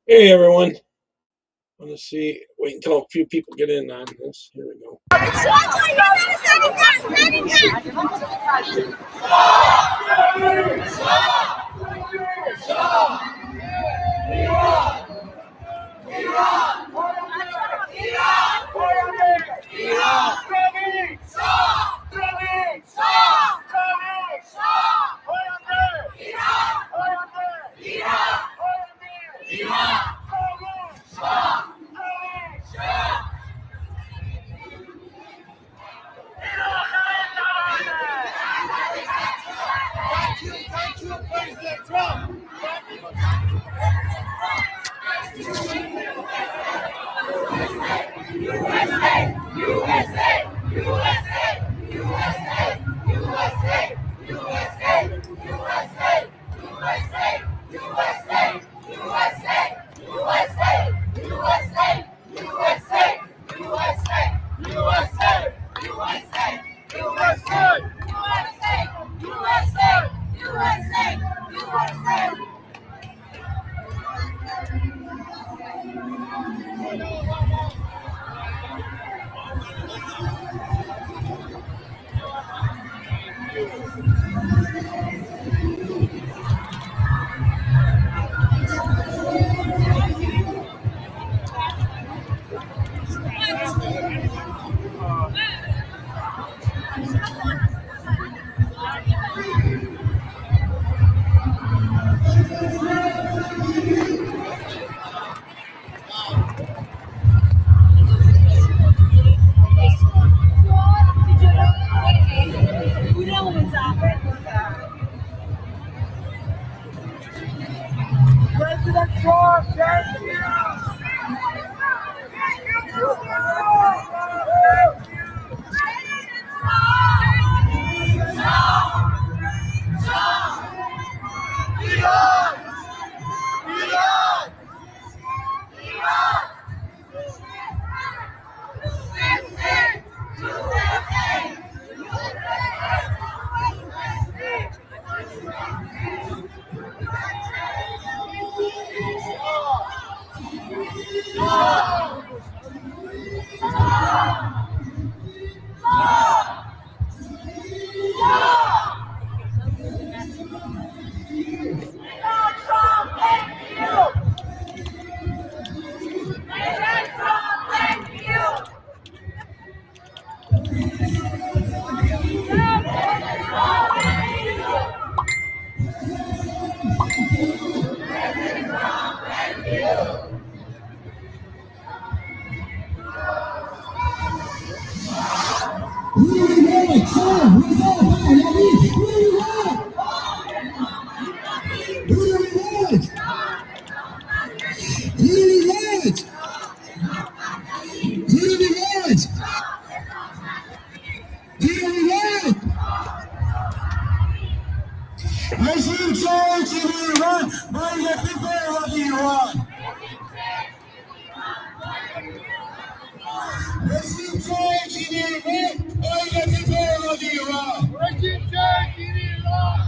Hey everyone. Want to see? Wait until a few people get in on this. Here we go. President Trump, thank you. Resim çaycı İran, bayraklı beyaz İran. Resim çaycı İran, bayraklı beyaz İran. Resim çaycı İran.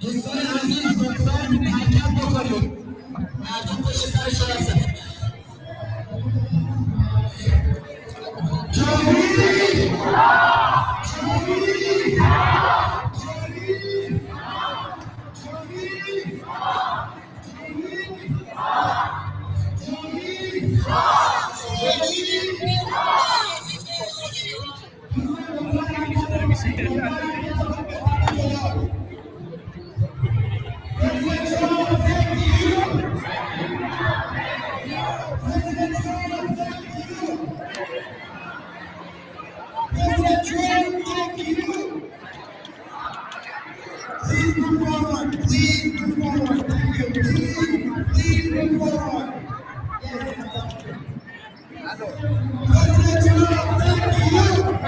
Dostlar hazırız dostlar, erken bakalım. Erken başı sarışarası. Cumhuriyet! Cumhuriyet! Please move forward. Please move forward. Thank you. Please move forward. President Trump, thank you.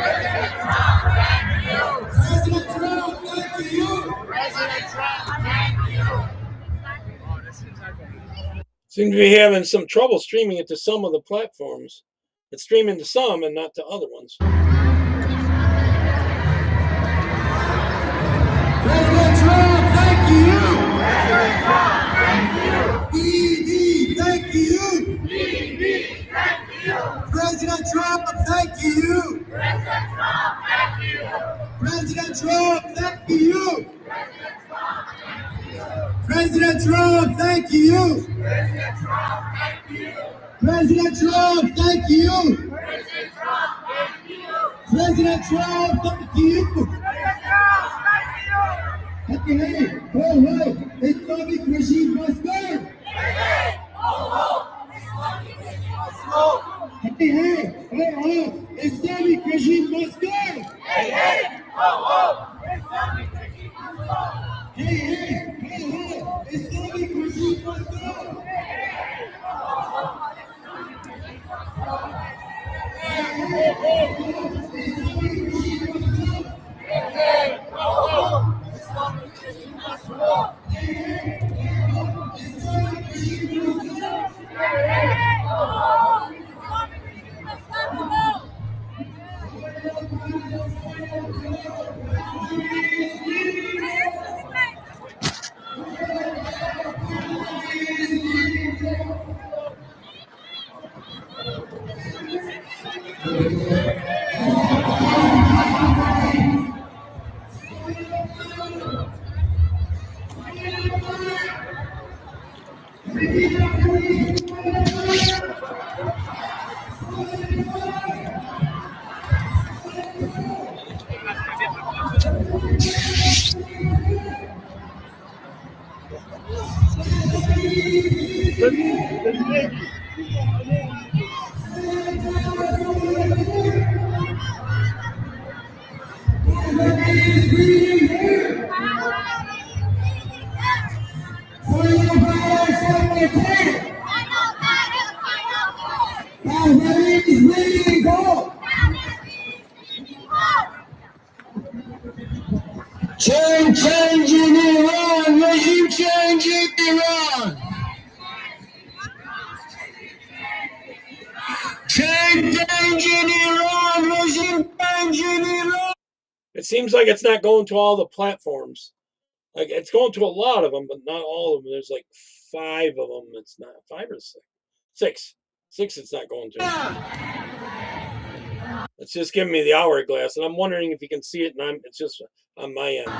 President Trump, thank you. President Trump, thank you. Seem to be having some trouble streaming it to some of the platforms. It's streaming to some and not to other ones. President Trump, thank you. President Trump, thank you. President Trump, thank you. President Trump, thank you. President Trump, thank you. President Trump, thank you. President Trump, thank you. Hey, Islamic regime must go. Hey, Islamic regime must go. Hey, Islamic regime must go. Change in Iran, regime change in Iran. Change in Iran, regime change in Iran. It seems like it's not going to all the platforms. Like it's going to a lot of them, but not all of them. There's like 5 of them. It's not 5 or 6. 6. 6 it's not going to. It's just giving me the hourglass, and I'm wondering if you can see it, and it's just on my end.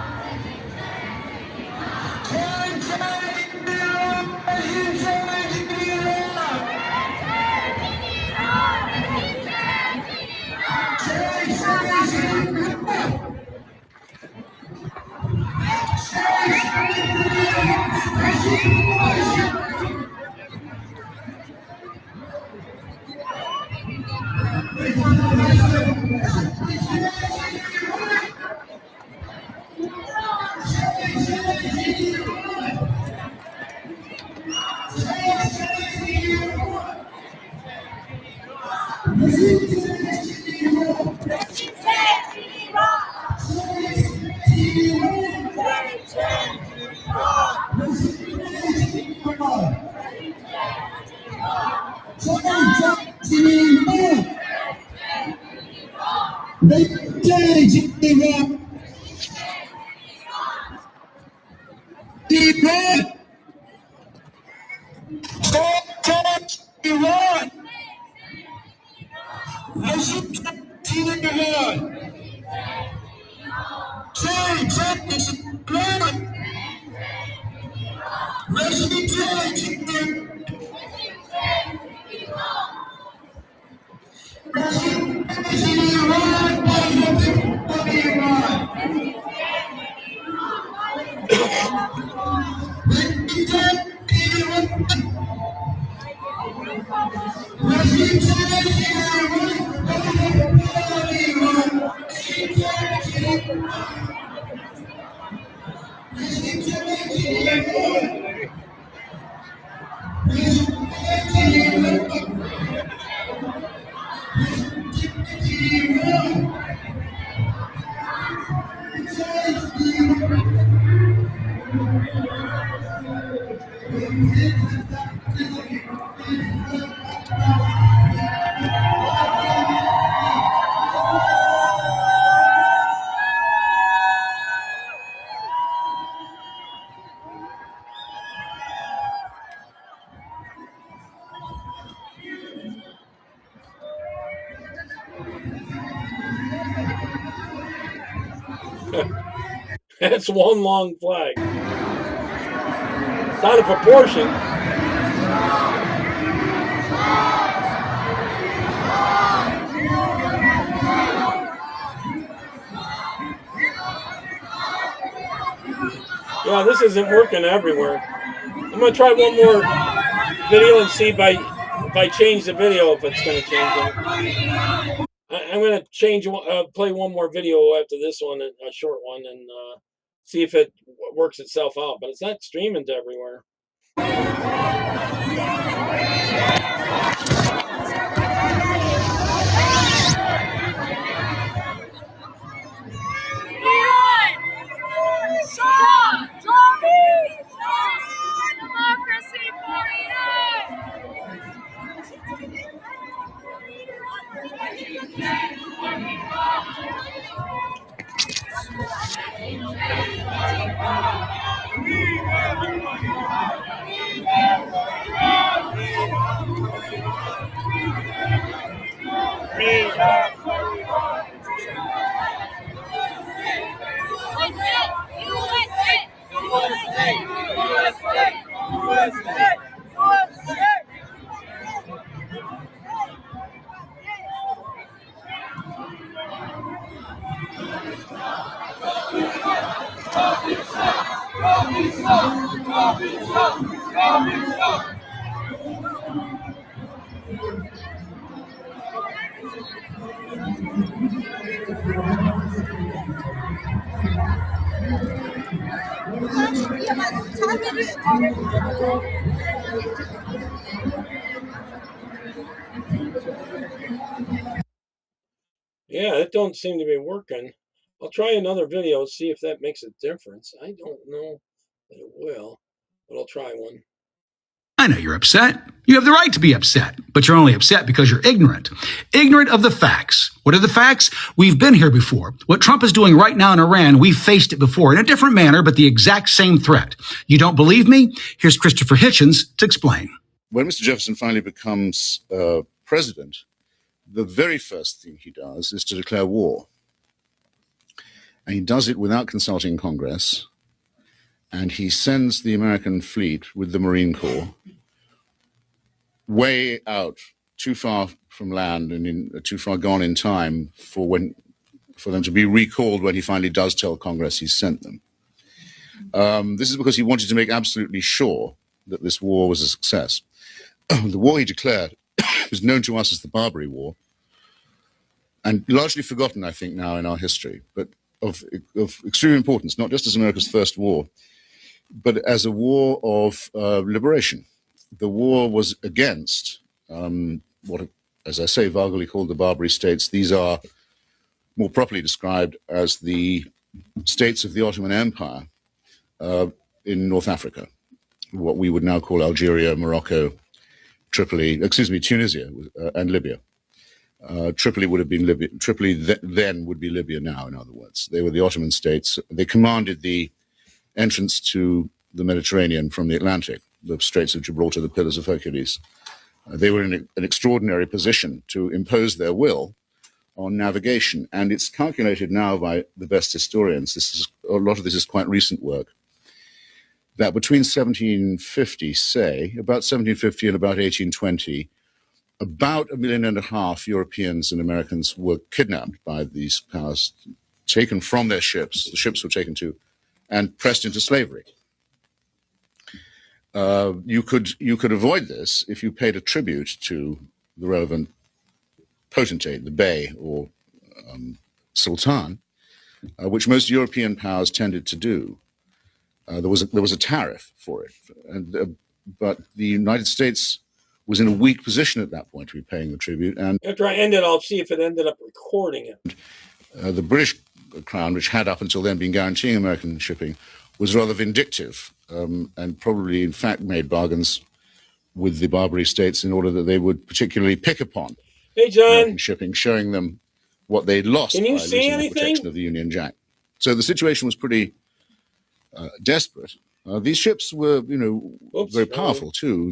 That's one long flag. It's out of proportion. Yeah, this isn't working everywhere. I'm gonna try one more video and see if I change the video, if it's gonna change it. I'm gonna play one more video after this one, a short one, and see if it works itself out. But it's not streaming to everywhere. Yeah, it don't seem to be working. I'll try another video, see if that makes a difference. I don't know that it will, but I'll try one. I know you're upset. You have the right to be upset, but you're only upset because you're ignorant. Ignorant of the facts. What are the facts? We've been here before. What Trump is doing right now in Iran, we've faced it before in a different manner, but the exact same threat. You don't believe me? Here's Christopher Hitchens to explain. When Mr. Jefferson finally becomes president, the very first thing he does is to declare war. And he does it without consulting Congress. And he sends the American fleet with the Marine Corps way out, too far from land and too far gone in time for them to be recalled when he finally does tell Congress he's sent them. This is because he wanted to make absolutely sure that this war was a success. The war he declared was known to us as the Barbary War, and largely forgotten, I think, now in our history, but of extreme importance, not just as America's first war, but as a war of liberation. The war was against what, as I say, vulgarly called the Barbary states. These are more properly described as the states of the Ottoman Empire in North Africa, what we would now call Algeria, Morocco, Tunisia and Libya. Tripoli would have been Libya. Tripoli then would be Libya now, in other words. They were the Ottoman states. They commanded the entrance to the Mediterranean from the Atlantic, the Straits of Gibraltar, the Pillars of Hercules. They were in an extraordinary position to impose their will on navigation. And it's calculated now by the best historians, a lot of this is quite recent work, that between 1750, about 1750 and about 1820, about 1.5 million Europeans and Americans were kidnapped by these powers, taken from their ships. The ships were taken to, and pressed into slavery. You could avoid this if you paid a tribute to the relevant potentate, the bey or sultan, which most European powers tended to do. There was a tariff for it, but the United States was in a weak position at that point to be paying the tribute. And after I end it, I'll see if it ended up recording it. The British Crown, which had up until then been guaranteeing American shipping, was rather vindictive and probably, in fact, made bargains with the Barbary states in order that they would particularly pick upon American shipping, showing them what they'd lost by losing the protection of the Union Jack. So the situation was pretty desperate. These ships were, very powerful too.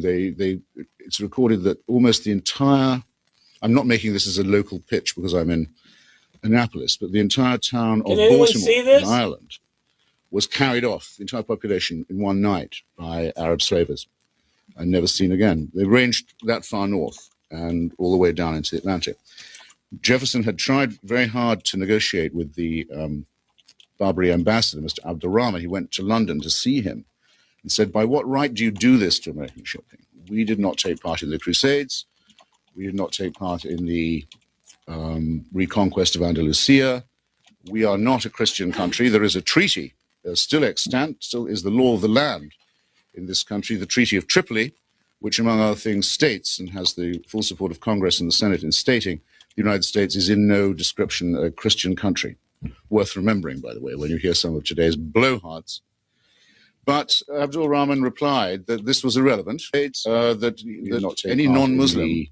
It's recorded that almost the entire. I'm not making this as a local pitch because I'm in Annapolis, but the entire town of Can anyone Baltimore see in this? Ireland was carried off, the entire population, in one night by Arab slavers and never seen again. They ranged that far north and all the way down into the Atlantic. Jefferson had tried very hard to negotiate with the Barbary ambassador, Mr. Abdurrahman. He went to London to see him and said, "By what right do you do this to American shipping? We did not take part in the Crusades. We did not take part in the reconquest of Andalusia. We are not a Christian country. There is a treaty still extant, still is the law of the land in this country, the Treaty of Tripoli, which, among other things, states and has the full support of Congress and the Senate in stating the United States is in no description a Christian country." Worth remembering, by the way, when you hear some of today's blowhards. But Abdul Rahman replied that this was irrelevant, that any non-Muslim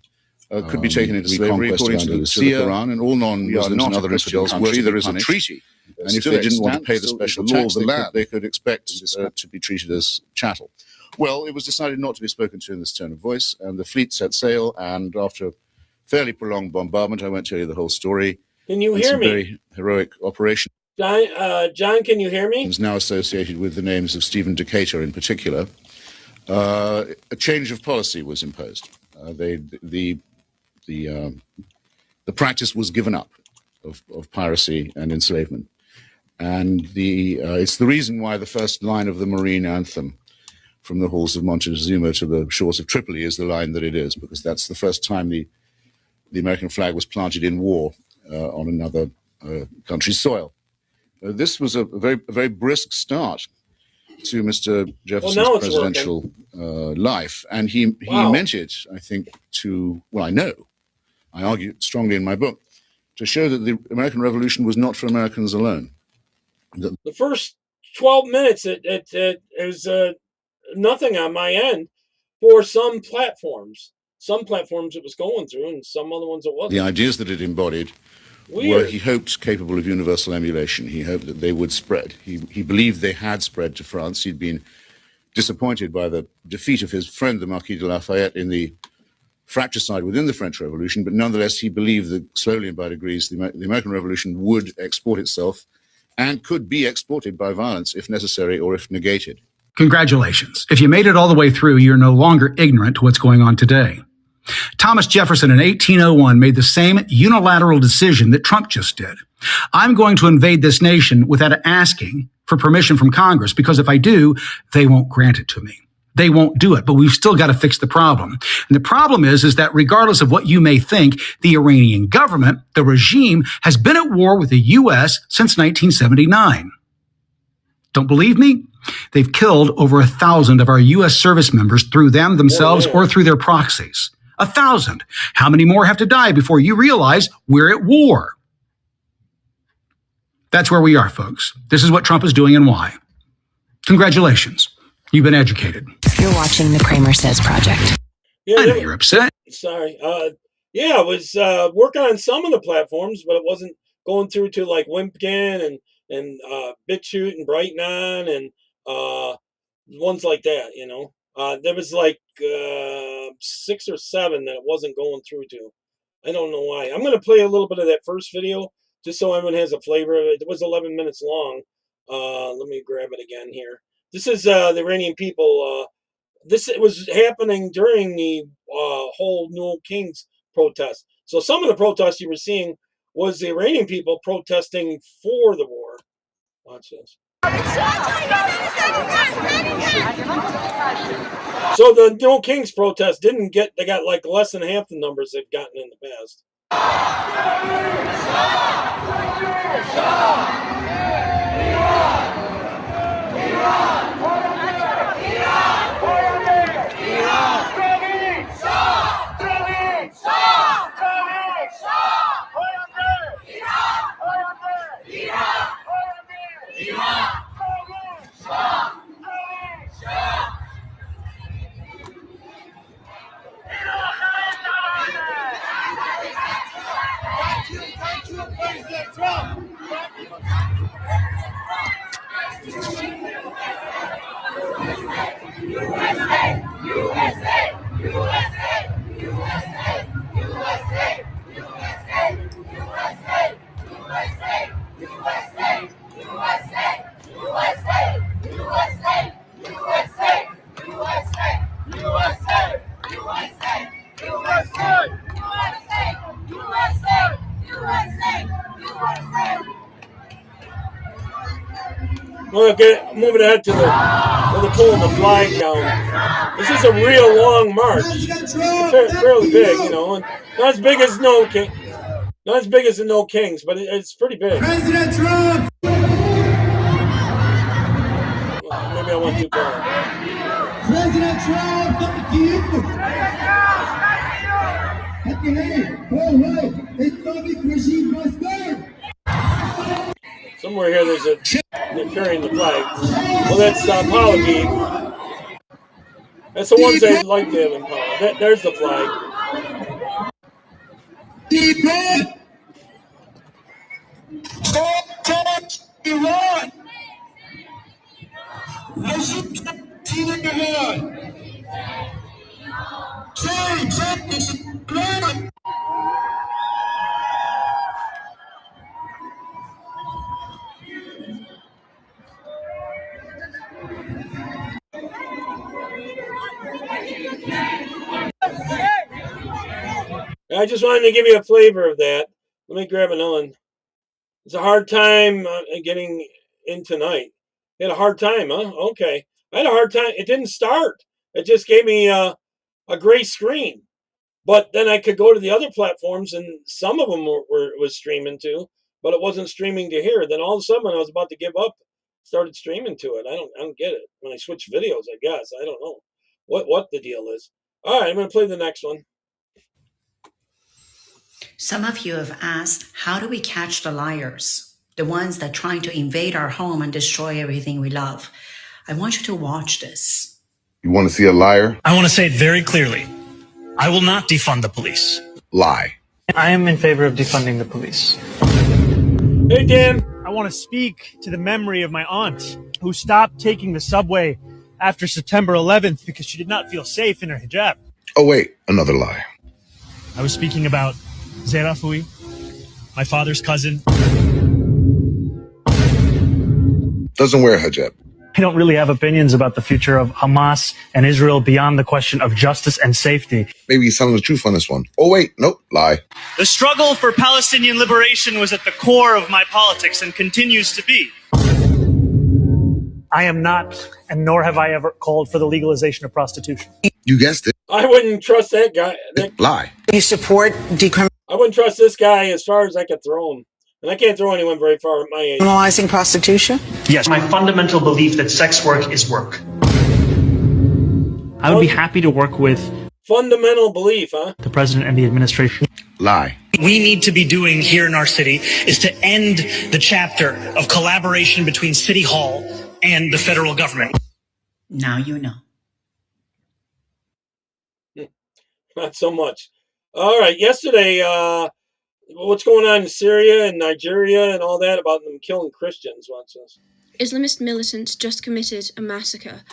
could be taken into slavery according to the Quran, and all non-Muslims and other infidels were to there is a treaty. And if they didn't want to pay the special tax, they could expect to be treated as chattel. Well, it was decided not to be spoken to in this tone of voice, and the fleet set sail, and after a fairly prolonged bombardment, I won't tell you the whole story. Can you hear me? Very heroic operation. John, can you hear me? Is now associated with the names of Stephen Decatur in particular. A change of policy was imposed. The practice was given up of piracy and enslavement. And it's the reason why the first line of the Marine anthem from the halls of Montezuma to the shores of Tripoli is the line that it is, because that's the first time the American flag was planted in war on another country's soil. This was a very brisk start to Mr. Jefferson's presidential life, and he meant it, I think, I argue strongly in my book, to show that the American Revolution was not for Americans alone. The first 12 minutes, it was nothing on my end for some platforms. Some platforms it was going through, and some other ones it wasn't. The ideas that it embodied were, he hoped, capable of universal emulation. He hoped that they would spread. He believed they had spread to France. He'd been disappointed by the defeat of his friend, the Marquis de Lafayette, in the fratricide within the French Revolution, but nonetheless he believed that slowly and by degrees the American Revolution would export itself and could be exported by violence if necessary or if negated. Congratulations. If you made it all the way through, you're no longer ignorant to what's going on today. Thomas Jefferson in 1801 made the same unilateral decision that Trump just did. I'm going to invade this nation without asking for permission from Congress, because if I do, they won't grant it to me. They won't do it, but we've still got to fix the problem. And the problem is that regardless of what you may think, the Iranian government, the regime, has been at war with the U.S. since 1979. Don't believe me? They've killed over 1,000 of our U.S. service members through them themselves or through their proxies. 1,000. How many more have to die before you realize we're at war? That's where we are, folks. This is what Trump is doing and why. Congratulations. You've been educated. You're watching the Kramer Says Project. Yeah, I know you're upset. Sorry. I was working on some of the platforms, but it wasn't going through to like Wimpkin and BitChute and Brighteon and ones like that, you know. There was like 6 or 7 that it wasn't going through to. I don't know why. I'm going to play a little bit of that first video just so everyone has a flavor of it. It was 11 minutes long. Let me grab it again here. This is the Iranian people. This was happening during the whole No Kings protest. So some of the protests you were seeing was the Iranian people protesting for the war. Watch this. So the No Kings protest they got like less than half the numbers they've gotten in the past. We'll get moving ahead to they're pulling the flag down. This is a real long march. It's fairly big, you know, and not as big as not as big as the No Kings, but it's pretty big. President Trump! Maybe I went too far. President Trump, thank you! Islamic regime must go! Somewhere here they're carrying the flag. Well, that's apology. That's the ones they like to have in power. There's the flag. Don't touch Iran! I just wanted to give you a flavor of that. Let me grab another one. It's a hard time getting in tonight. You had a hard time, huh? Okay. I had a hard time. It didn't start. It just gave me a gray screen. But then I could go to the other platforms, and some of them was streaming to, but it wasn't streaming to here. Then all of a sudden, when I was about to give up, started streaming to it. I don't get it. When I switch videos, I guess I don't know what the deal is. All right, I'm going to play the next one. Some of you have asked, how do we catch the liars? The ones that are trying to invade our home and destroy everything we love. I want you to watch this. You want to see a liar? I want to say it very clearly. I will not defund the police. Lie. I am in favor of defunding the police. Hey, Dan. I want to speak to the memory of my aunt who stopped taking the subway after September 11th because she did not feel safe in her hijab. Oh, wait. Another lie. I was speaking about Zehra Fouhi, my father's cousin. Doesn't wear a hijab. I don't really have opinions about the future of Hamas and Israel beyond the question of justice and safety. Maybe he's telling the truth on this one. Oh, wait. Nope. Lie. The struggle for Palestinian liberation was at the core of my politics and continues to be. I am not, and nor have I ever called for the legalization of prostitution. You guessed it. I wouldn't trust that guy. Lie. You support I wouldn't trust this guy as far as I could throw him. And I can't throw anyone very far at my age. decriminalizing prostitution? Yes, my fundamental belief that sex work is work. I would be happy to work with Fundamental belief, huh? the president and the administration. Lie. We need to be doing here in our city is to end the chapter of collaboration between City Hall and the federal government. Now you know. Not so much. All right. Yesterday, what's going on in Syria and Nigeria and all that about them killing Christians? Watch this. Islamist militants just committed a massacre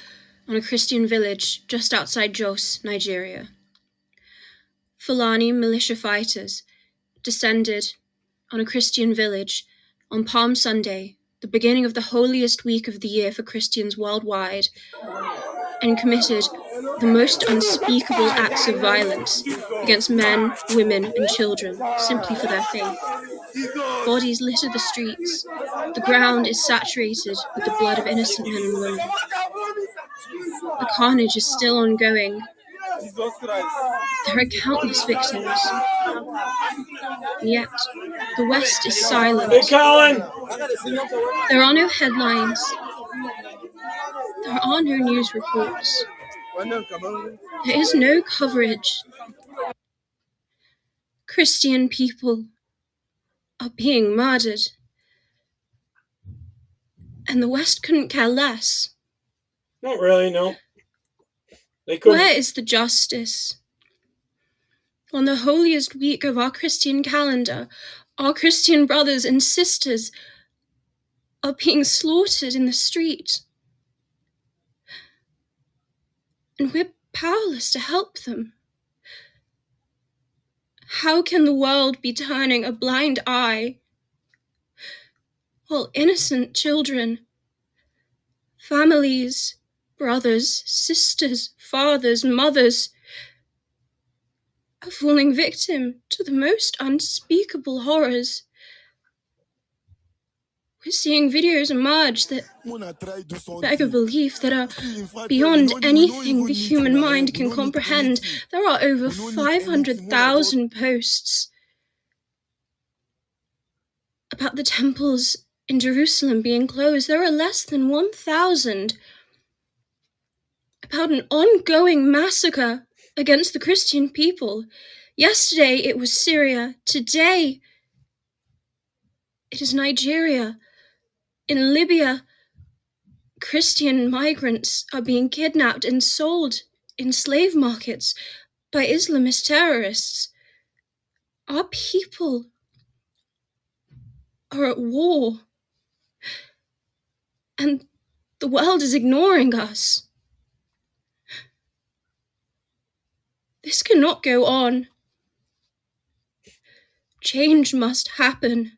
on a Christian village just outside Jos, Nigeria. Fulani militia fighters descended on a Christian village on Palm Sunday, the beginning of the holiest week of the year for Christians worldwide, and committed the most unspeakable acts of violence against men, women, and children simply for their faith. Bodies litter the streets. The ground is saturated with the blood of innocent men and women. The carnage is still ongoing. There are countless victims. And yet, the West is silent. Hey, Colin! There are no headlines. There are no news reports. There is no coverage. Christian people are being murdered. And the West couldn't care less. Not really, no. They couldn't. Where is the justice? On the holiest week of our Christian calendar, our Christian brothers and sisters are being slaughtered in the street. And we're powerless to help them. How can the world be turning a blind eye while innocent children, families, brothers, sisters, fathers, mothers, are falling victim to the most unspeakable horrors. We're seeing videos emerge that beg a belief that are beyond anything the human mind can comprehend. There are over 500,000 posts about the temples in Jerusalem being closed. There are less than 1,000 about an ongoing massacre against the Christian people. Yesterday it was Syria. Today it is Nigeria. In Libya, Christian migrants are being kidnapped and sold in slave markets by Islamist terrorists. Our people are at war, and the world is ignoring us. This cannot go on. Change must happen.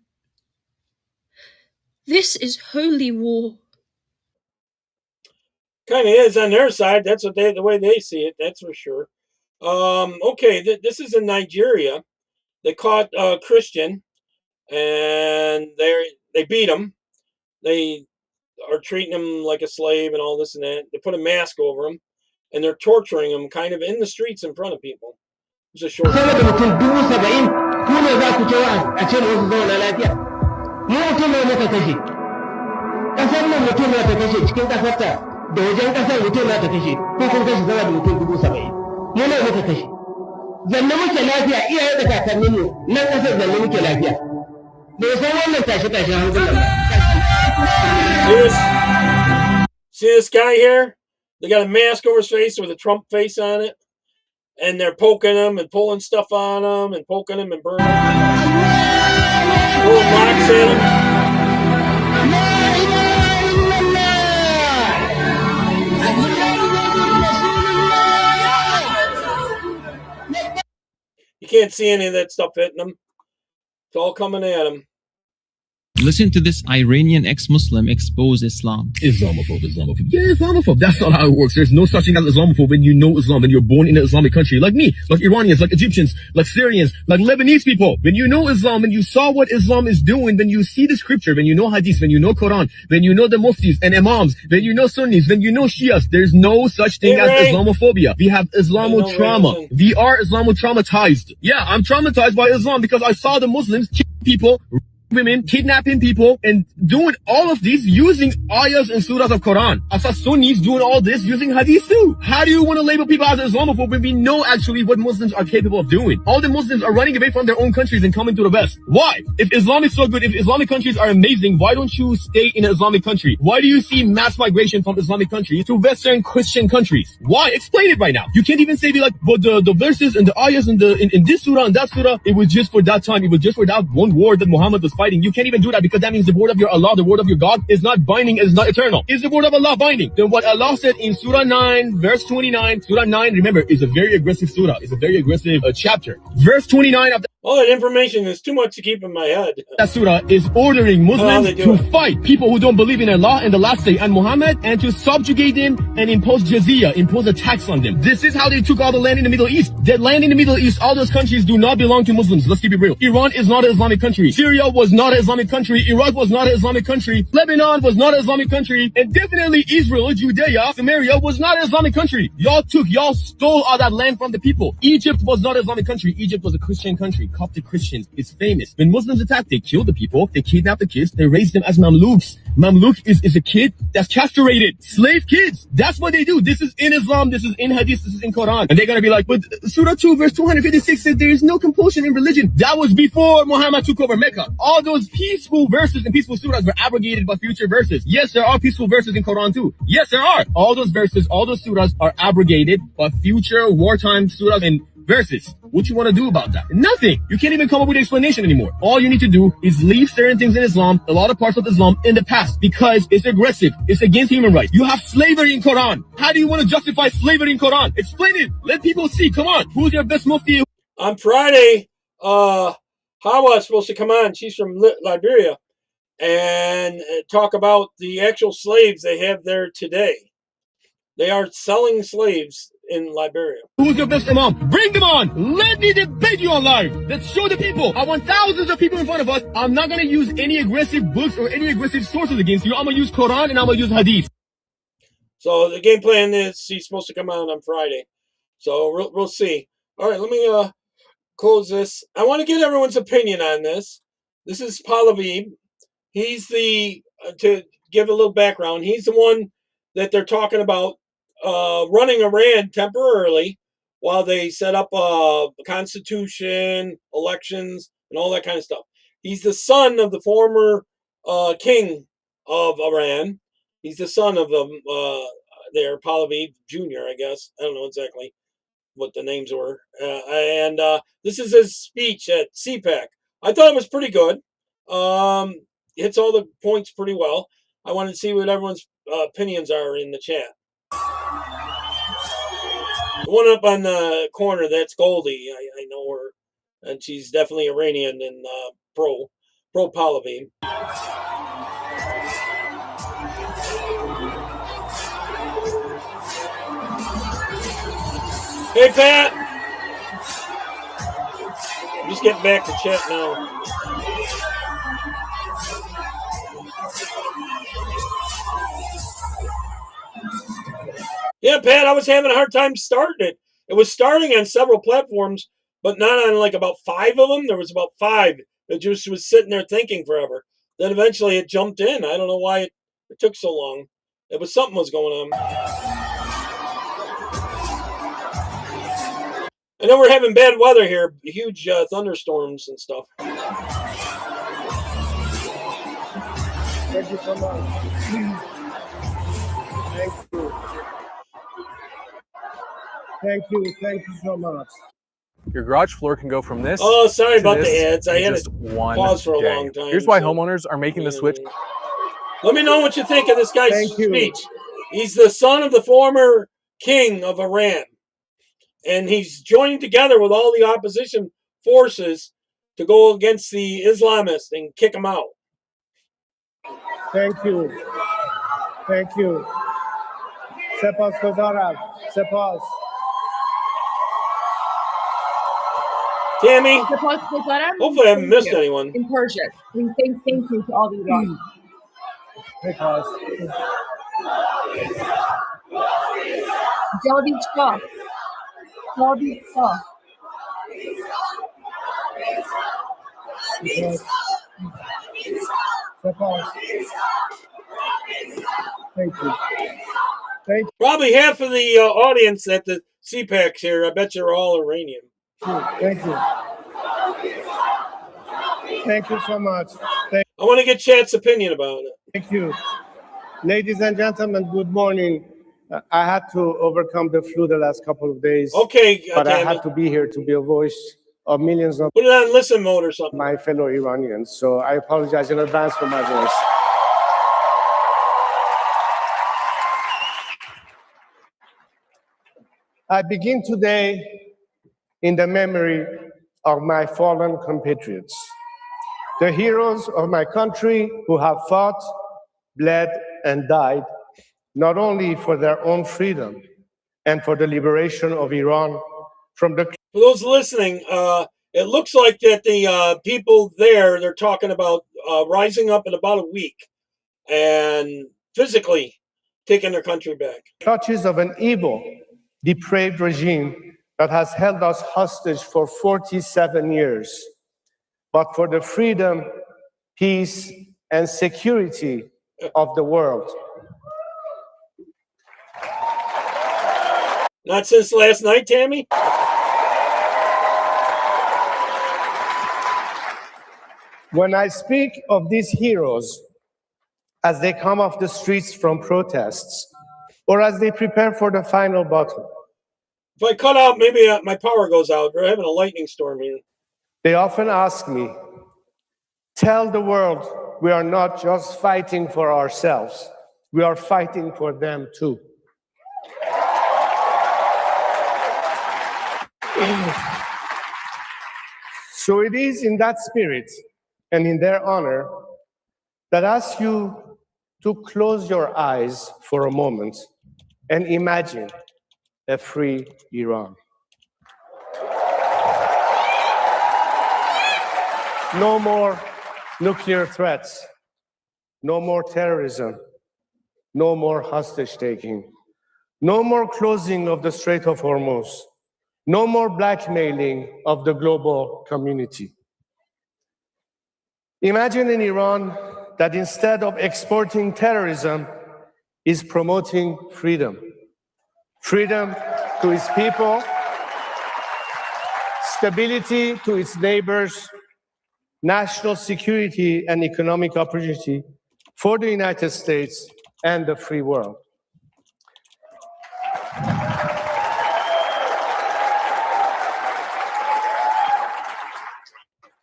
This is holy war. Kind of is on their side. That's what the way they see it. That's for sure. Okay, this is in Nigeria. They caught a Christian, and they beat him. They are treating him like a slave and all this and that. They put a mask over him, and they're torturing him kind of in the streets in front of people. It's a short. See this guy here? They got a mask over his face with a Trump face on it, and they're poking him and pulling stuff on him and poking him and burning him, throwing rocks at him. You can't see any of that stuff hitting him. It's all coming at him. Listen to this Iranian ex-Muslim expose Islam. Islamophobe. Yeah, Islamophobe. That's not how it works. There's no such thing as Islamophobe when you know Islam, when you're born in an Islamic country. Like me, like Iranians, like Egyptians, like Syrians, like Lebanese people. When you know Islam and you saw what Islam is doing, when you see the scripture, when you know Hadith, when you know Quran, when you know the Muftis and Imams, when you know Sunnis, when you know Shias, there's no such thing as Islamophobia. We have Islamo-trauma. We are Islamo-traumatized. Yeah, I'm traumatized by Islam because I saw the Muslims kill people, women, kidnapping people, and doing all of these using ayahs and surahs of Quran. I saw Sunnis doing all this using hadith too. How do you want to label people as Islamophobe when we know actually what Muslims are capable of doing? All the Muslims are running away from their own countries and coming to the West. Why? If Islam is so good, if Islamic countries are amazing, why don't you stay in an Islamic country? Why do you see mass migration from Islamic countries to Western Christian countries? Why? Explain it right now. You can't even say but the verses and the ayahs in this surah and that surah, it was just for that time. It was just for that one war that Muhammad was fighting. You can't even do that because that means the word of your Allah, the word of your God is not binding, is not eternal. Is the word of Allah binding? Then what Allah said in Surah 9, verse 29, Surah 9, remember, is a very aggressive surah. It's a very aggressive chapter. Verse 29 of all that information is too much to keep in my head. That surah is ordering Muslims to fight people who don't believe in Allah and the last day and Muhammad, and to subjugate them and impose jizya, impose a tax on them. This is how they took all the land in the Middle East. That land in the Middle East, all those countries do not belong to Muslims. Let's keep it real. Iran is not an Islamic country. Syria was not an Islamic country. Iraq was not an Islamic country. Lebanon was not an Islamic country. And definitely Israel, Judea, Samaria was not an Islamic country. Y'all stole all that land from the people. Egypt was not an Islamic country. Egypt was a Christian country. Coptic Christians. It's famous. When Muslims attack, they kill the people, they kidnap the kids, they raise them as Mamluks. Mamluk is a kid that's castrated. Slave kids. That's what they do. This is in Islam, this is in Hadith, this is in Quran. And they're gonna be like, but Surah 2 verse 256 says there is no compulsion in religion. That was before Muhammad took over Mecca. All those peaceful verses and peaceful surahs were abrogated by future verses. Yes, there are peaceful verses in Quran too. Yes, there are. All those verses, all those surahs are abrogated by future wartime surahs and verses. What you want to do about that? Nothing. You can't even come up with an explanation anymore. All you need to do is leave certain things in Islam, a lot of parts of Islam, in the past, because it's aggressive. It's against human rights. You have slavery in Quran. How do you want to justify slavery in Quran? Explain it. Let people see. Come on. Who's your best mufti? On Friday, Hawa is supposed to come on. She's from Liberia. and talk about the actual slaves they have there today. They are selling slaves in Liberia. Who's your best imam? Bring them on. Let me debate you on live. Let's show the people. I want thousands of people in front of us. I'm not going to use any aggressive books or any aggressive sources against you. I'm going to use Quran and I'm going to use Hadith. So the game plan is he's supposed to come out on Friday. So we'll see. All right, let me close this. I want to get everyone's opinion on this. This is Pahlavi. He's the, to give a little background, he's the one that they're talking about running Iran temporarily while they set up a constitution, elections, and all that kind of stuff. He's the son of the former king of Iran. He's the son of their Pahlavi Jr., I guess. I don't know exactly what the names were. And this is his speech at CPAC. I thought it was pretty good. Hits all the points pretty well. I wanted to see what everyone's opinions are in the chat. The one up on the corner, that's Goldie. I know her, and she's definitely Iranian and pro Pahlavi. Hey, Pat. I'm just getting back to chat now. Yeah, Pat, I was having a hard time starting it. It was starting on several platforms, but not on like about 5 of them. There was about 5 that just was sitting there thinking forever. Then eventually it jumped in. I don't know why it took so long. It was something was going on. I know we're having bad weather here, huge thunderstorms and stuff. Thank you so much. Thank you. Thank you so much. Your garage floor can go from this. Oh, sorry about this the ads. I had just to one pause for a day. long time. Here's why homeowners are making the switch. Let me know what you think of this guy's speech. He's the son of the former king of Iran. And he's joining together with all the opposition forces to go against the Islamists and kick them out. Thank you. Thank you. Sepas Kozarak. Sepas. Tammy, hopefully I haven't missed anyone. In Persia, we say thank you to all the Iranians. Because Jodi Shah. Jodi Shah. Sepas. Thank you. Probably half of the audience at the CPACs here, I bet you're all Iranian. Thank you. Thank you so much. I want to get Chad's opinion about it. Thank you. Ladies and gentlemen, good morning. I had to overcome the flu the last couple of days. Okay, but I had to be here to be a voice of millions of put it on listen mode or something. My fellow Iranians. So I apologize in advance for my voice. I begin today in the memory of my fallen compatriots, the heroes of my country who have fought, bled, and died, not only for their own freedom and for the liberation of Iran from the... For those listening, it looks like that the people there, they're talking about rising up in about a week and physically taking their country back. Clutches of an evil, depraved regime that has held us hostage for 47 years. But for the freedom, peace, and security of the world. Not since last night, Tammy? When I speak of these heroes as they come off the streets from protests, or as they prepare for the final battle, if I cut out, maybe my power goes out. We're having a lightning storm here. They often ask me, tell the world we are not just fighting for ourselves, we are fighting for them too. So it is in that spirit and in their honor that asks you to close your eyes for a moment and imagine a free Iran. No more nuclear threats, no more terrorism, no more hostage-taking, no more closing of the Strait of Hormuz, no more blackmailing of the global community. Imagine an Iran that instead of exporting terrorism is promoting freedom. Freedom to its people, stability to its neighbors, national security and economic opportunity for the United States and the free world.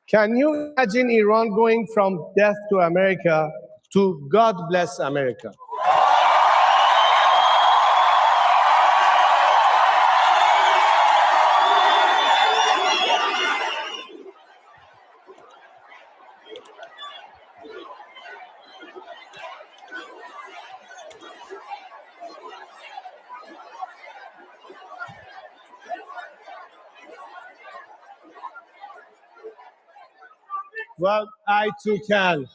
Can you imagine Iran going from death to America to God bless America? Well, I too can,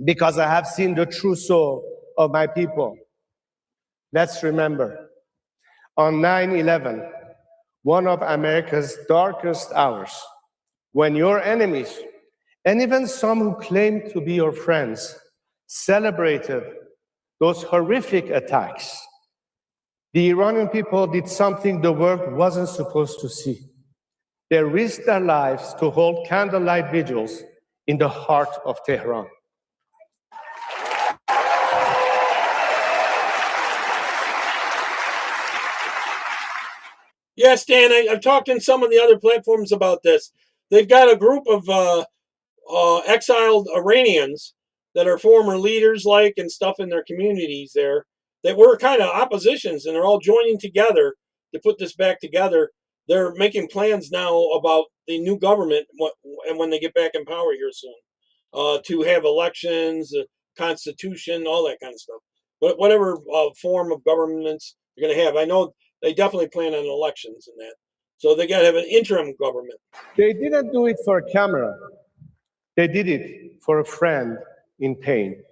because I have seen the true soul of my people. Let's remember, on 9/11, one of America's darkest hours, when your enemies, and even some who claim to be your friends, celebrated those horrific attacks, the Iranian people did something the world wasn't supposed to see. They risked their lives to hold candlelight vigils in the heart of Tehran. Yes, Dan, I've talked in some of the other platforms about this. They've got a group of exiled Iranians that are former leaders and stuff in their communities there that were kind of oppositions, and they're all joining together to put this back together. They're making plans now about the new government and when they get back in power here soon, to have elections, constitution, all that kind of stuff. Whatever form of governments you're going to have. I know they definitely plan on elections and that. So they got to have an interim government. They didn't do it for a camera. They did it for a friend in pain.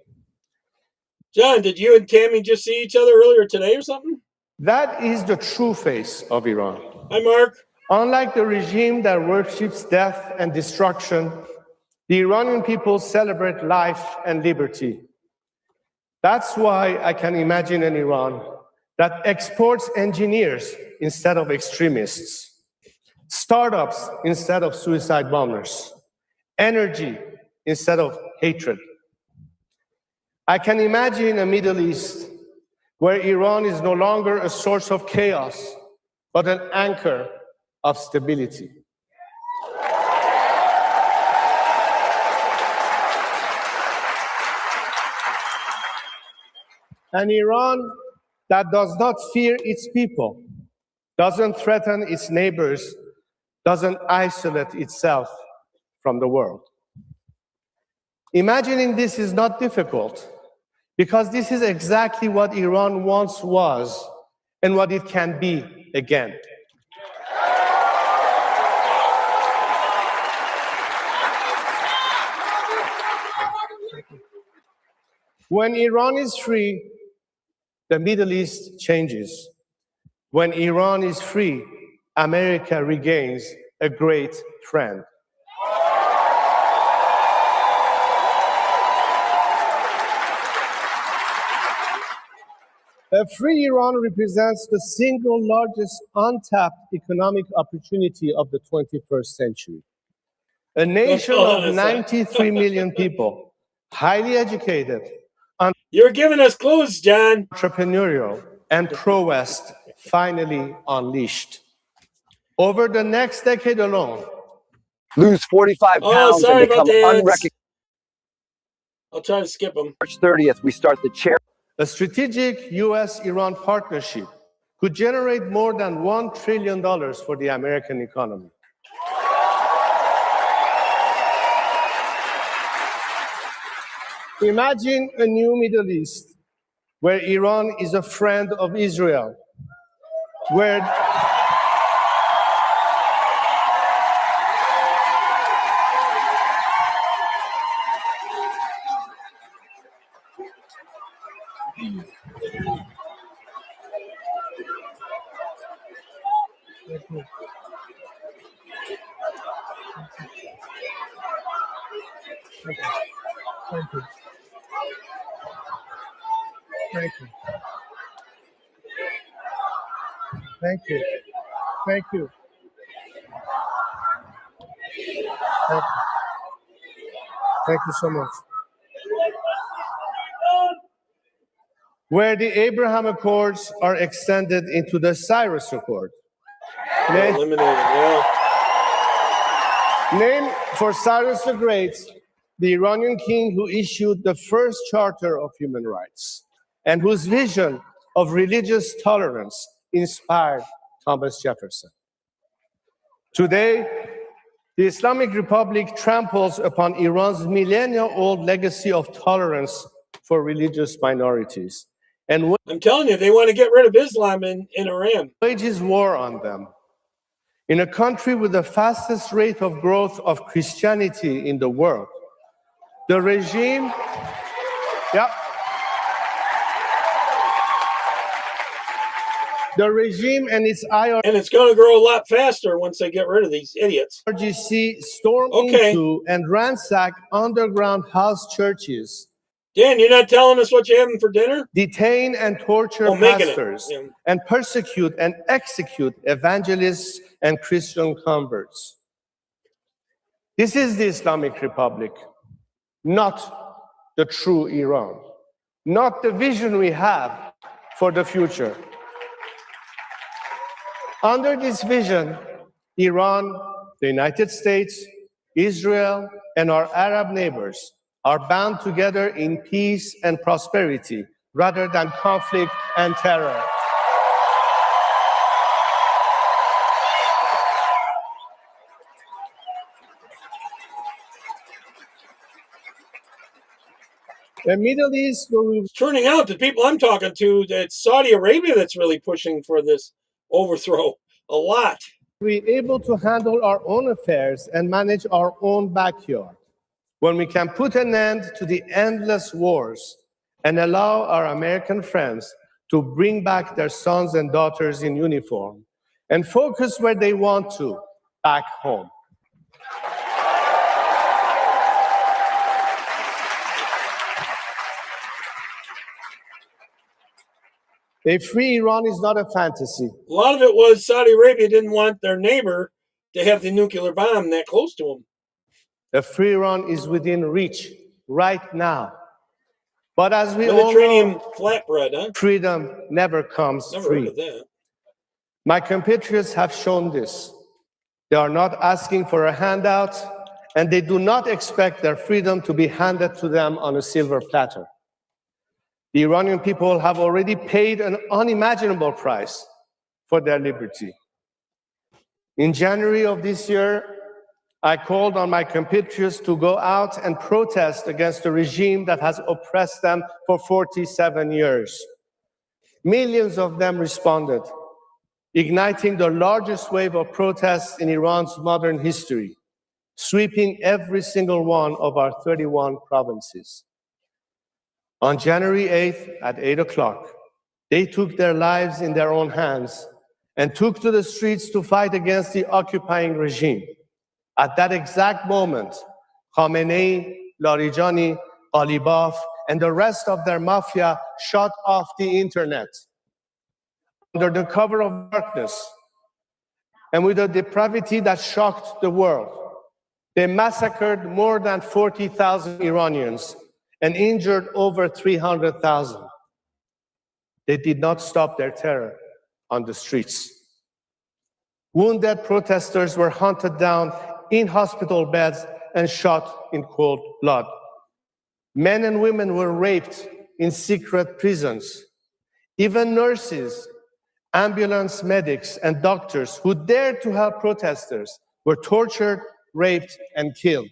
John, did you and Tammy just see each other earlier today or something? That is the true face of Iran. Hi, Mark. Unlike the regime that worships death and destruction, the Iranian people celebrate life and liberty. That's why I can imagine an Iran that exports engineers instead of extremists, startups instead of suicide bombers, energy instead of hatred. I can imagine a Middle East where Iran is no longer a source of chaos, but an anchor of stability. An Iran that does not fear its people, doesn't threaten its neighbors, doesn't isolate itself from the world. Imagining this is not difficult, because this is exactly what Iran once was and what it can be again. When Iran is free, the Middle East changes. When Iran is free, America regains a great friend. A free Iran represents the single largest untapped economic opportunity of the 21st century. A nation of 93 million people, highly educated, you're giving us clues, John. Entrepreneurial and pro-West, finally unleashed. Over the next decade alone, lose 45 pounds sorry and become unrecognized. I'll try to skip them. March 30th, we start the chair. A strategic U.S.-Iran partnership could generate more than $1 trillion for the American economy. Imagine a new Middle East where Iran is a friend of Israel, where Thank you. Thank you. Thank you. Thank you. Thank you. Thank you so much. Where the Abraham Accords are extended into the Cyrus Accord. Eliminated, yeah. Named for Cyrus the Great, the Iranian king who issued the first Charter of Human Rights and whose vision of religious tolerance inspired Thomas Jefferson. Today, the Islamic Republic tramples upon Iran's millennia-old legacy of tolerance for religious minorities. And I'm telling you, they want to get rid of Islam in Iran. Wages war on them. In a country with the fastest rate of growth of Christianity in the world, the regime, the regime and its IRGC, and it's going to grow a lot faster once they get rid of these idiots. Storm into and ransack underground house churches. Dan, you're not telling us what you're having for dinner? Detain and torture pastors and persecute and execute evangelists and Christian converts. This is the Islamic Republic, not the true Iran, not the vision we have for the future. Under this vision, Iran, the United States, Israel, and our Arab neighbors are bound together in peace and prosperity rather than conflict and terror. The Middle East will be turning out the people I'm talking to, that Saudi Arabia that's really pushing for this overthrow a lot. Be able to handle our own affairs and manage our own backyard. When we can put an end to the endless wars and allow our American friends to bring back their sons and daughters in uniform and focus where they want to, back home. A free Iran is not a fantasy. A lot of it was Saudi Arabia didn't want their neighbor to have the nuclear bomb that close to them. A free Iran is within reach right now. But as we all know, flatbread, huh? Freedom never comes Never free. heard of that. My compatriots have shown this. They are not asking for a handout, and they do not expect their freedom to be handed to them on a silver platter. The Iranian people have already paid an unimaginable price for their liberty. In January of this year, I called on my compatriots to go out and protest against a regime that has oppressed them for 47 years. Millions of them responded, igniting the largest wave of protests in Iran's modern history, sweeping every single one of our 31 provinces. On January 8th at 8 o'clock, they took their lives in their own hands and took to the streets to fight against the occupying regime. At that exact moment, Khamenei, Larijani, Ghalibaf, and the rest of their mafia shut off the internet. Under the cover of darkness and with a depravity that shocked the world, they massacred more than 40,000 Iranians and injured over 300,000. They did not stop their terror on the streets. Wounded protesters were hunted down in hospital beds and shot in cold blood. Men and women were raped in secret prisons. Even nurses, ambulance medics, and doctors who dared to help protesters were tortured, raped, and killed.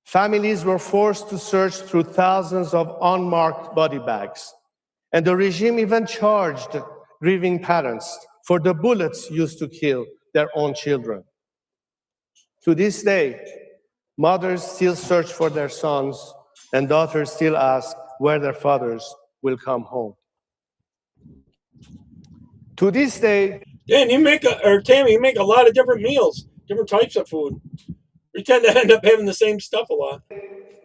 Families were forced to search through thousands of unmarked body bags. And the regime even charged grieving parents for the bullets used to kill their own children. To this day, mothers still search for their sons, and daughters still ask where their fathers will come home. To this day, Dan, Tammy, you make a lot of different meals, different types of food. We tend to end up having the same stuff a lot.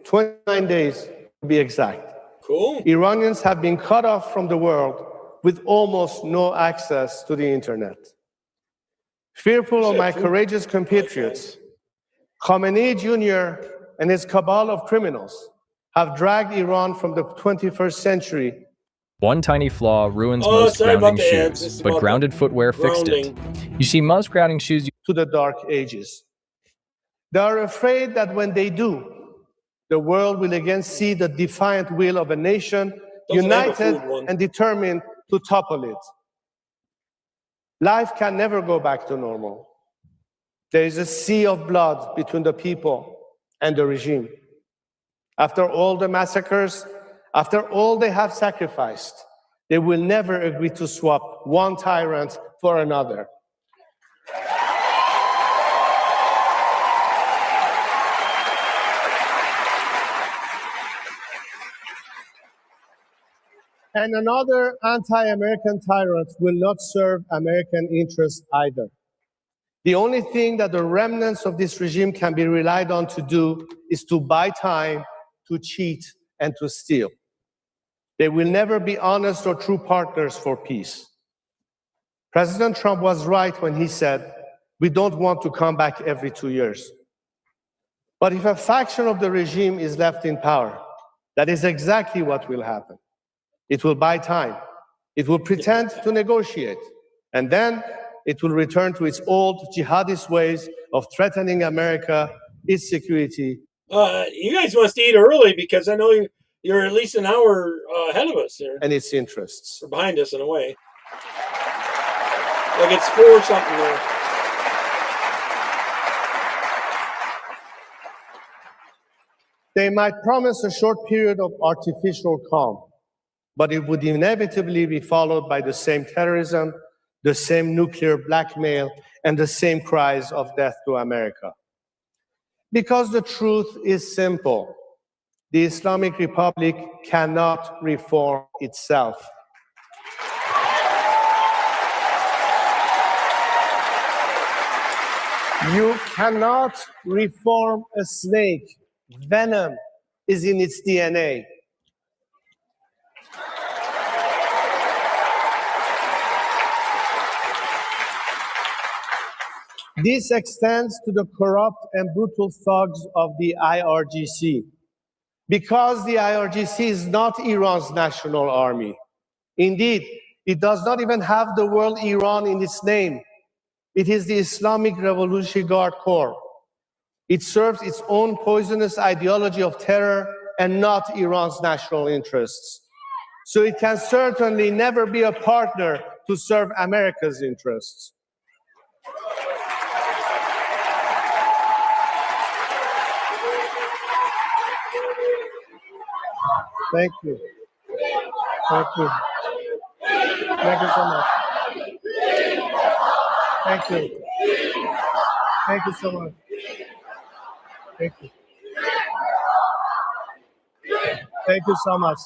29 days to be exact. Cool. Iranians have been cut off from the world with almost no access to the internet. Fearful of my courageous compatriots, Khamenei Jr. and his cabal of criminals have dragged Iran from the 21st century. One tiny flaw ruins most grounding shoes, but grounded footwear fixed it. You see, most grounding shoes to the dark ages. They are afraid that when they do, the world will again see the defiant will of a nation united and determined to topple it. Life can never go back to normal. There is a sea of blood between the people and the regime. After all the massacres, after all they have sacrificed, they will never agree to swap one tyrant for another. And another anti-American tyrant will not serve American interests either. The only thing that the remnants of this regime can be relied on to do is to buy time, to cheat, and to steal. They will never be honest or true partners for peace. President Trump was right when he said, we don't want to come back every 2 years. But if a faction of the regime is left in power, that is exactly what will happen. It will buy time. It will pretend to negotiate. And then it will return to its old jihadist ways of threatening America, its security. You guys must eat early because I know you're at least an hour ahead of us here. And its interests. Or behind us in a way. Like it's 4 something there. They might promise a short period of artificial calm, but it would inevitably be followed by the same terrorism, the same nuclear blackmail, and the same cries of death to America. Because the truth is simple. The Islamic Republic cannot reform itself. You cannot reform a snake. Venom is in its DNA. This extends to the corrupt and brutal thugs of the IRGC. Because the IRGC is not Iran's national army. Indeed, it does not even have the word Iran in its name. It is the Islamic Revolutionary Guard Corps. It serves its own poisonous ideology of terror and not Iran's national interests. So it can certainly never be a partner to serve America's interests. Thank you. Thank you. Thank you so much. Thank you. Thank you so much. Thank you. Thank you so much.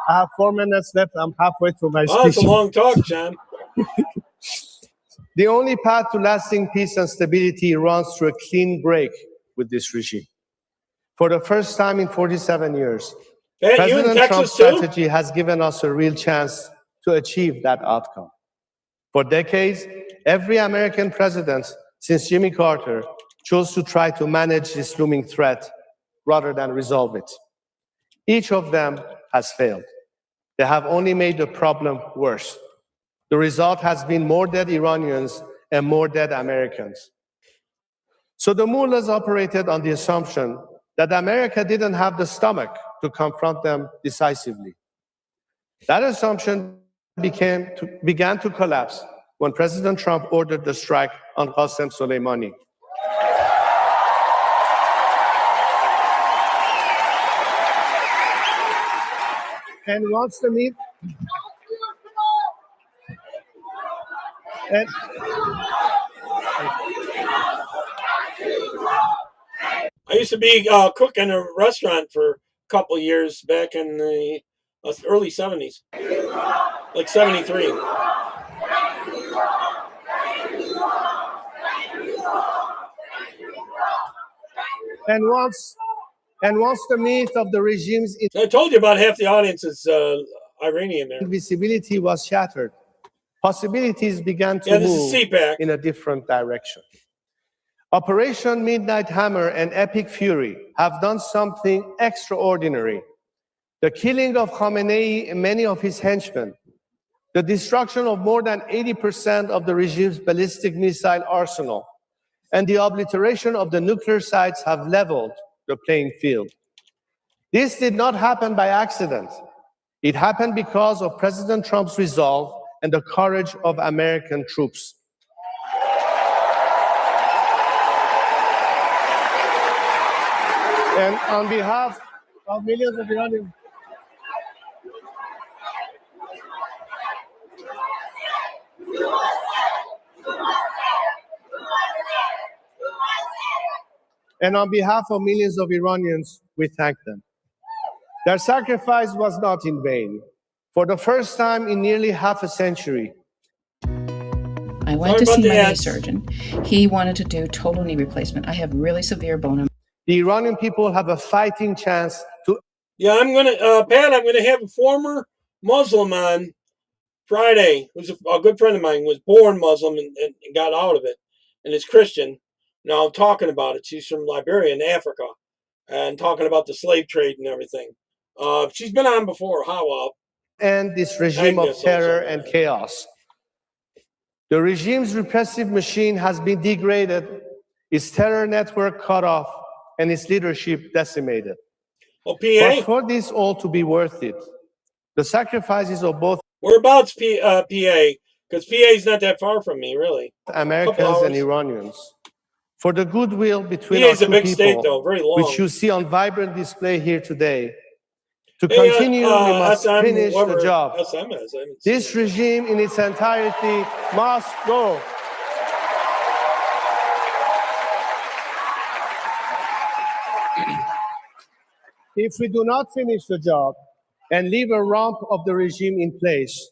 I have 4 minutes left. I'm halfway through my speech. Oh, it's a long talk, John. The only path to lasting peace and stability runs through a clean break with this regime. For the first time in 47 years, President Trump's strategy has given us a real chance to achieve that outcome. For decades, every American president since Jimmy Carter chose to try to manage this looming threat rather than resolve it. Each of them has failed. They have only made the problem worse. The result has been more dead Iranians and more dead Americans. So the mullahs operated on the assumption that America didn't have the stomach to confront them decisively. That assumption began to collapse when President Trump ordered the strike on Qasem Soleimani. and wants to meet. And I used to be cook in a restaurant for a couple of years back in the early 70s, like 73. And wants the myth of the regime's I told you about half the audience is Iranian there. Invisibility was shattered. Possibilities began to move in a different direction. Operation Midnight Hammer and Epic Fury have done something extraordinary. The killing of Khamenei and many of his henchmen, the destruction of more than 80% of the regime's ballistic missile arsenal, and the obliteration of the nuclear sites have leveled the playing field. This did not happen by accident. It happened because of President Trump's resolve and the courage of American troops. And on behalf of millions of Iranians, we thank them. Their sacrifice was not in vain. For the first time in nearly half a century, I went to see my knee surgeon. He wanted to do total knee replacement. I have really severe bone. The Iranian people have a fighting chance to. Yeah, I'm gonna, Pat. I'm gonna have a former Muslim on Friday. Who's a good friend of mine. Was born Muslim and got out of it, and is Christian. Now I'm talking about it. She's from Liberia in Africa, and talking about the slave trade and everything. She's been on before. Hawa. And this regime of terror and chaos. The regime's repressive machine has been degraded, its terror network cut off, and its leadership decimated. Well, PA? But for this all to be worth it, the sacrifices of both. Whereabouts PA? Because PA is not that far from me, really. Americans and Iranians. For the goodwill between PA our is a two big people, state, though, very long. which you see on vibrant display here today. To continue, we must finish the job. This regime in its entirety must go. If we do not finish the job and leave a rump of the regime in place,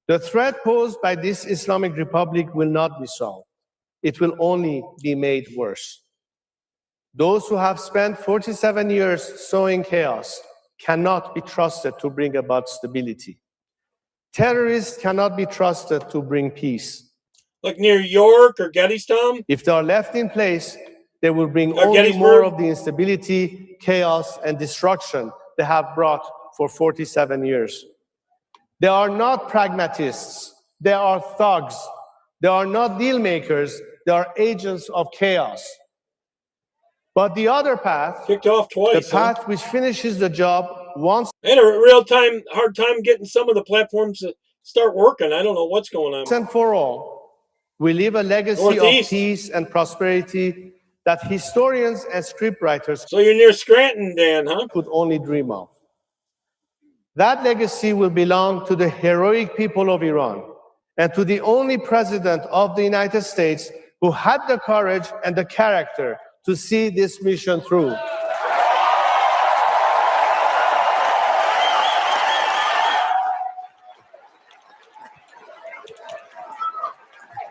the threat posed by this Islamic Republic will not be solved. It will only be made worse. Those who have spent 47 years sowing chaos cannot be trusted to bring about stability. Terrorists cannot be trusted to bring peace. Like near York or Gettysburg? If they are left in place, they will bring only more of the instability, chaos, and destruction they have brought for 47 years. They are not pragmatists. They are thugs. They are not deal makers. They are agents of chaos. But the other path, kicked off twice, the path which finishes the job once. I had a hard time getting some of the platforms to start working. I don't know what's going on. And for all, we leave a legacy of peace and prosperity that historians and scriptwriters. So you're near Scranton, Dan, huh? Could only dream of. That legacy will belong to the heroic people of Iran and to the only president of the United States who had the courage and the character to see this mission through.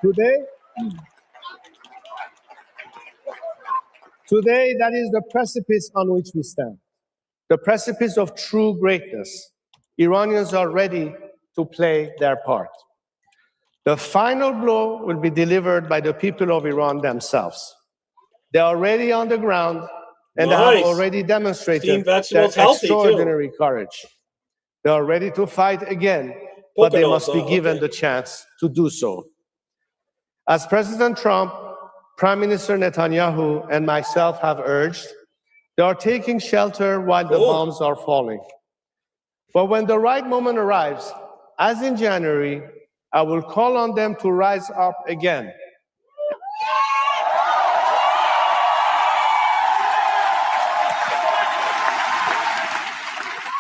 Today, that is the precipice on which we stand, the precipice of true greatness. Iranians are ready to play their part. The final blow will be delivered by the people of Iran themselves. They are already on the ground, and they have already demonstrated their extraordinary courage. They are ready to fight again, but they must be given the chance to do so. As President Trump, Prime Minister Netanyahu, and myself have urged, they are taking shelter while the bombs are falling. But when the right moment arrives, as in January, I will call on them to rise up again.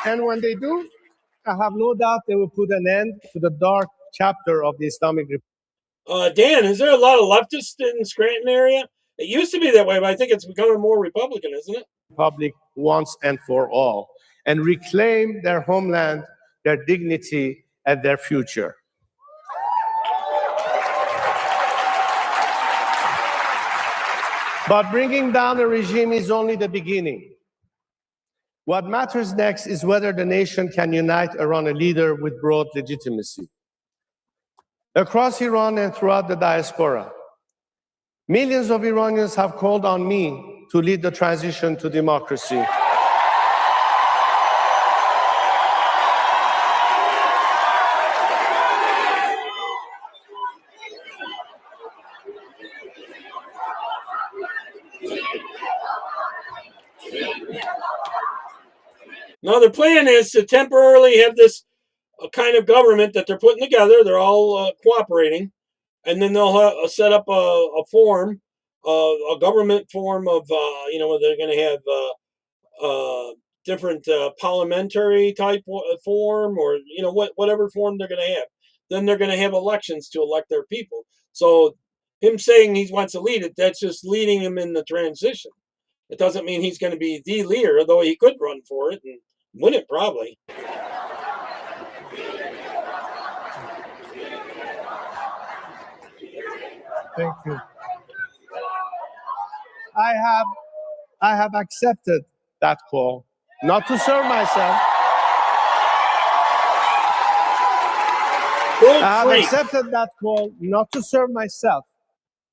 And when they do, I have no doubt they will put an end to the dark chapter of the Islamic Republic. Dan, is there a lot of leftists in the Scranton area? It used to be that way, but I think it's becoming more Republican, isn't it? Republic once and for all, and reclaim their homeland, their dignity, and their future. But bringing down a regime is only the beginning. What matters next is whether the nation can unite around a leader with broad legitimacy. Across Iran and throughout the diaspora, millions of Iranians have called on me to lead the transition to democracy. Now, their plan is to temporarily have this kind of government that they're putting together. They're all cooperating. And then they'll set up a form, a government form of, they're going to have different parliamentary type form, or, whatever form they're going to have. Then they're going to have elections to elect their people. So him saying he wants to lead it, that's just leading him in the transition. It doesn't mean he's going to be the leader, although he could run for it and win it probably. Thank you. I have accepted that call, not to serve myself. I have accepted that call, not to serve myself.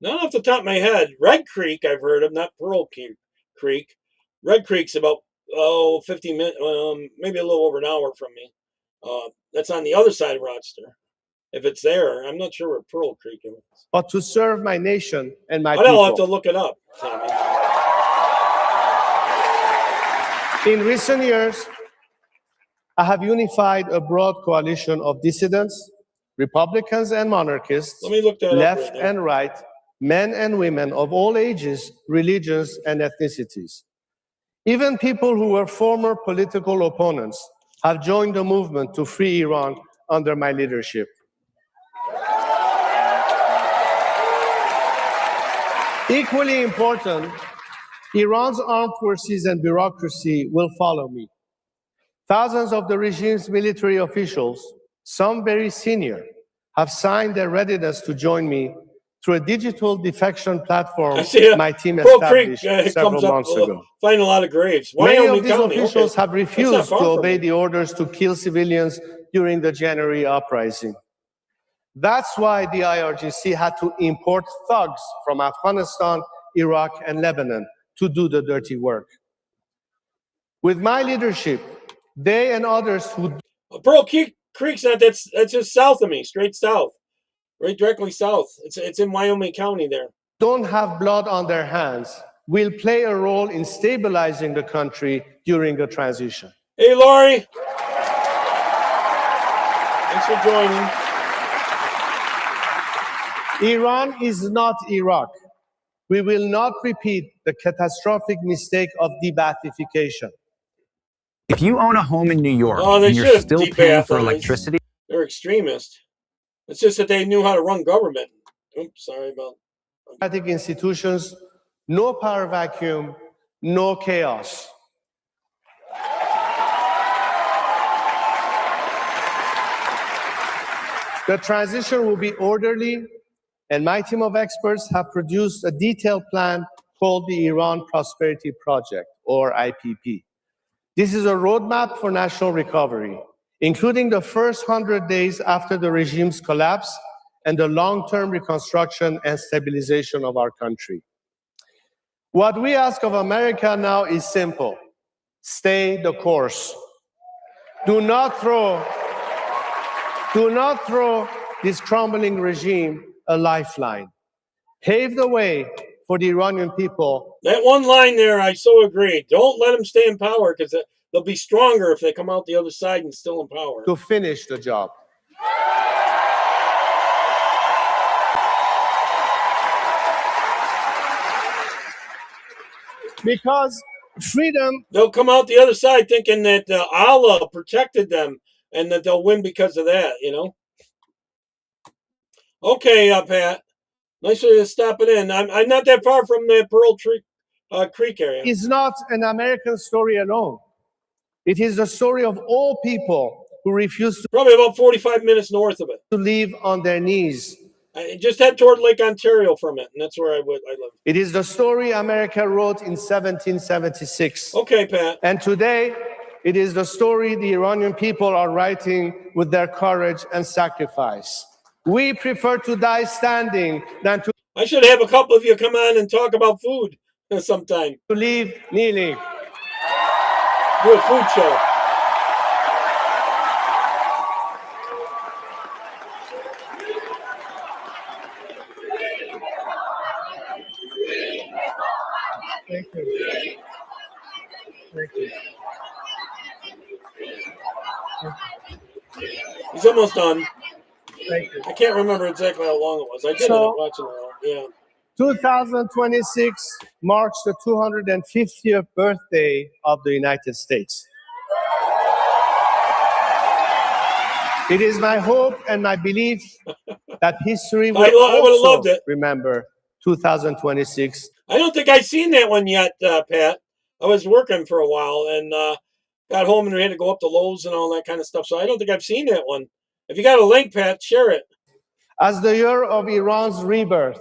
Not off the top of my head. Red Creek, I've heard of, not Pearl Creek. Red Creek's about 15 minutes, maybe a little over an hour from me. That's on the other side of Rochester. If it's there, I'm not sure where Pearl Creek is. But to serve my nation and my people. I'll have to look it up, Tommy. In recent years, I have unified a broad coalition of dissidents, Republicans and monarchists, left and right, men and women of all ages, religions, and ethnicities. Even people who were former political opponents have joined the movement to free Iran under my leadership. Equally important, Iran's armed forces and bureaucracy will follow me. Thousands of the regime's military officials, some very senior, have signed their readiness to join me through a digital defection platform my team established several months ago. Find a lot of graves. Many of these officials have refused to obey the orders to kill civilians during the January uprising. That's why the IRGC had to import thugs from Afghanistan, Iraq, and Lebanon to do the dirty work. With my leadership, they and others who... Pearl Creek's not, that's just south of me, straight south. Right directly south. It's in Wyoming County there. Don't have blood on their hands will play a role in stabilizing the country during the transition. Hey, Laurie. Thanks for joining. Iran is not Iraq. We will not repeat the catastrophic mistake of de-Baathification. If you own a home in New York and you're still paying for electricity... They're extremists. It's just that they knew how to run government. Oops, sorry about... Democratic institutions, no power vacuum, no chaos. The transition will be orderly, and my team of experts have produced a detailed plan called the Iran Prosperity Project, or IPP. This is a roadmap for national recovery, including the first 100 days after the regime's collapse and the long-term reconstruction and stabilization of our country. What we ask of America now is simple. Stay the course. Do not throw this crumbling regime a lifeline. Pave the way for the Iranian people. That one line there, I so agree. Don't let them stay in power, because they'll be stronger if they come out the other side and still in power. To finish the job. Because freedom... They'll come out the other side thinking that Allah protected them and that they'll win because of that, you know. Okay, Pat. Nice of you stopping in. I'm not that far from the Pearl Creek area. It's not an American story alone. It is the story of all people who refuse to probably about 45 minutes north of it to live on their knees. I just head toward Lake Ontario from it, and that's where I live. It is the story America wrote in 1776. Okay, Pat. And today, it is the story the Iranian people are writing with their courage and sacrifice. We prefer to die standing than to... I should have a couple of you come on and talk about food sometime. To leave kneeling. Do a food show. Thank you. Thank you. He's almost done. Thank you. I can't remember exactly how long it was. I did end up watching it. Yeah. 2026 marks the 250th birthday of the United States. It is my hope and my belief that history will also remember 2026. I don't think I've seen that one yet, Pat. I was working for a while and got home and we had to go up to Lowe's and all that kind of stuff. So I don't think I've seen that one. If you got a link, Pat, share it. As the year of Iran's rebirth.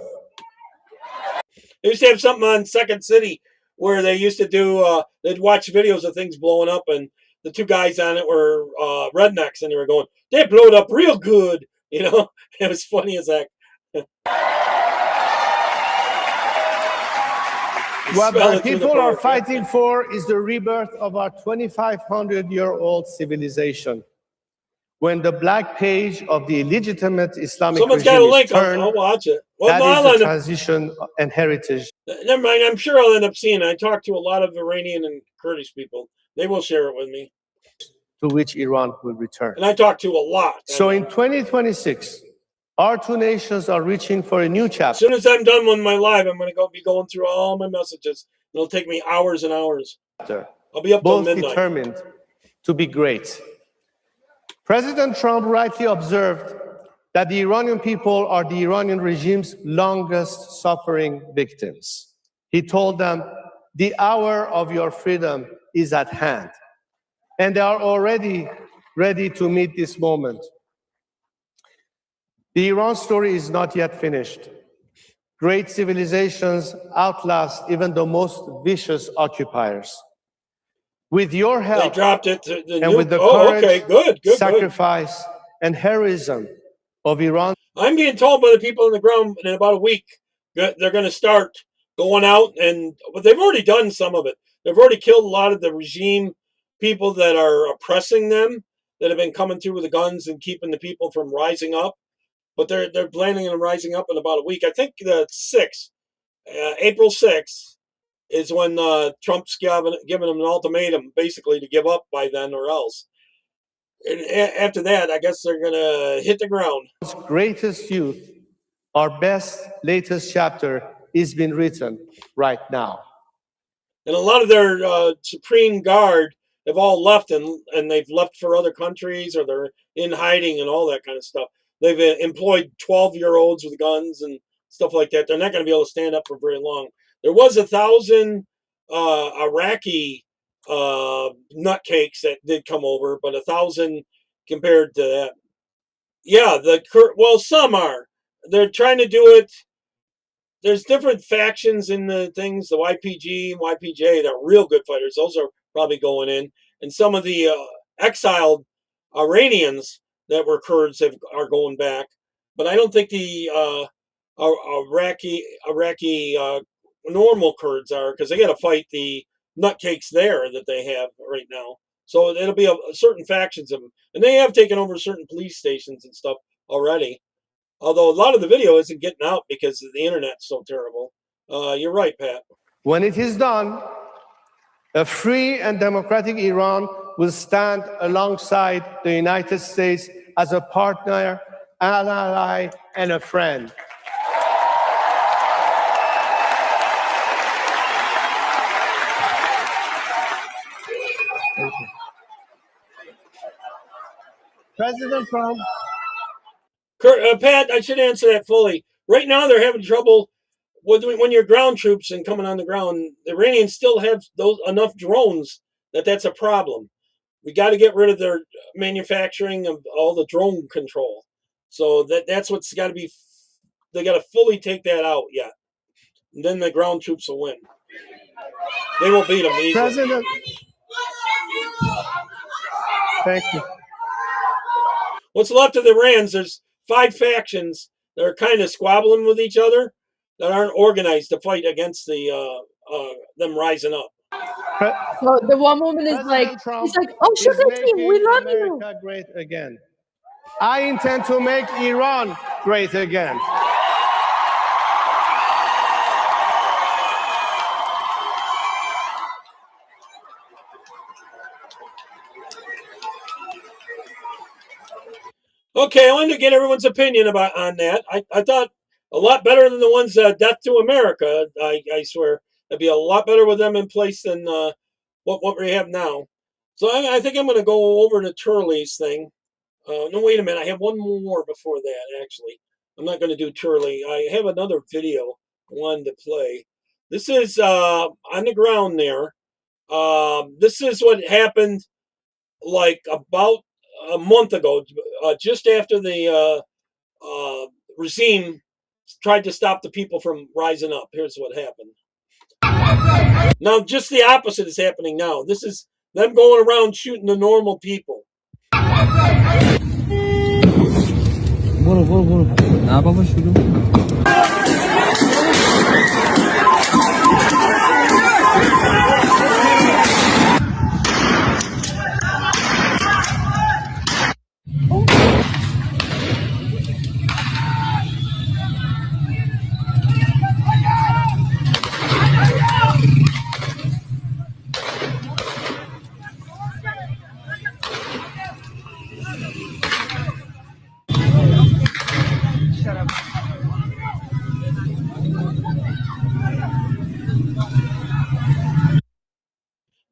They used to have something on Second City where they used to do, they'd watch videos of things blowing up, and the two guys on it were rednecks, and they were going, they blew it up real good. You know, it was funny as heck. What our people are fighting for is the rebirth of our 2,500-year-old civilization. When the black page of the illegitimate Islamic regime is turned, I'll watch it. Well, that is the transition and heritage. Never mind. I'm sure I'll end up seeing it. I talked to a lot of Iranian and Kurdish people. They will share it with me. To which Iran will return. And I talked to a lot. So in 2026, our two nations are reaching for a new chapter. As soon as I'm done with my live, I'm going to be going through all my messages. It'll take me hours and hours. I'll be up till midnight. Both determined to be great. President Trump rightly observed that the Iranian people are the Iranian regime's longest suffering victims. He told them, the hour of your freedom is at hand. And they are already ready to meet this moment. The Iran story is not yet finished. Great civilizations outlast even the most vicious occupiers. With your help, they dropped it to the and with the courage, sacrifice, and heroism of Iran. I'm being told by the people on the ground in about a week that they're going to start going out, but they've already done some of it. They've already killed a lot of the regime people that are oppressing them, that have been coming through with the guns and keeping the people from rising up. But they're planning on rising up in about a week. I think the 6th, April 6th, is when Trump's giving them an ultimatum, basically, to give up by then or else. And after that, I guess they're going to hit the ground. Greatest youth, our best latest chapter is being written right now. And a lot of their Supreme Guard have all left, and they've left for other countries, or they're in hiding and all that kind of stuff. They've employed 12-year-olds with guns and stuff like that. They're not going to be able to stand up for very long. There was 1,000 Iraqi nutcakes that did come over, but 1,000 compared to that. Yeah, well, some are. They're trying to do it. There's different factions in the things. The YPG and YPJ, they're real good fighters. Those are probably going in. And some of the exiled Iranians that were Kurds are going back. But I don't think the Iraqi normal Kurds are, because they got to fight the nutcakes there that they have right now. So it'll be certain factions of them. And they have taken over certain police stations and stuff already. Although a lot of the video isn't getting out because the internet's so terrible. You're right, Pat. When it is done, a free and democratic Iran will stand alongside the United States as a partner, an ally, and a friend. President Trump. Pat, I should answer that fully. Right now, they're having trouble when you're ground troops and coming on the ground. The Iranians still have enough drones that's a problem. We got to get rid of their manufacturing of all the drone control. So that's what's got to be. They got to fully take that out yet. And then the ground troops will win. They will beat them easily. President. Thank you. What's left of the Iranians, there's 5 factions that are kind of squabbling with each other that aren't organized to fight against them rising up. So the one woman is like, he's like, oh, sugar king, we love you. America great again. I intend to make Iran great again. Okay, I wanted to get everyone's opinion on that. I thought a lot better than the ones Death to America. I swear it'd be a lot better with them in place than what we have now. So I think I'm going to go over to Turley's thing. No, wait a minute. I have one more before that. Actually, I'm not going to do Turley. I have another video I wanted to play. This is on the ground there. This is what happened like about a month ago, just after the regime tried to stop the people from rising up. Here's what happened. Now, just the opposite is happening now. This is them going around shooting the normal people.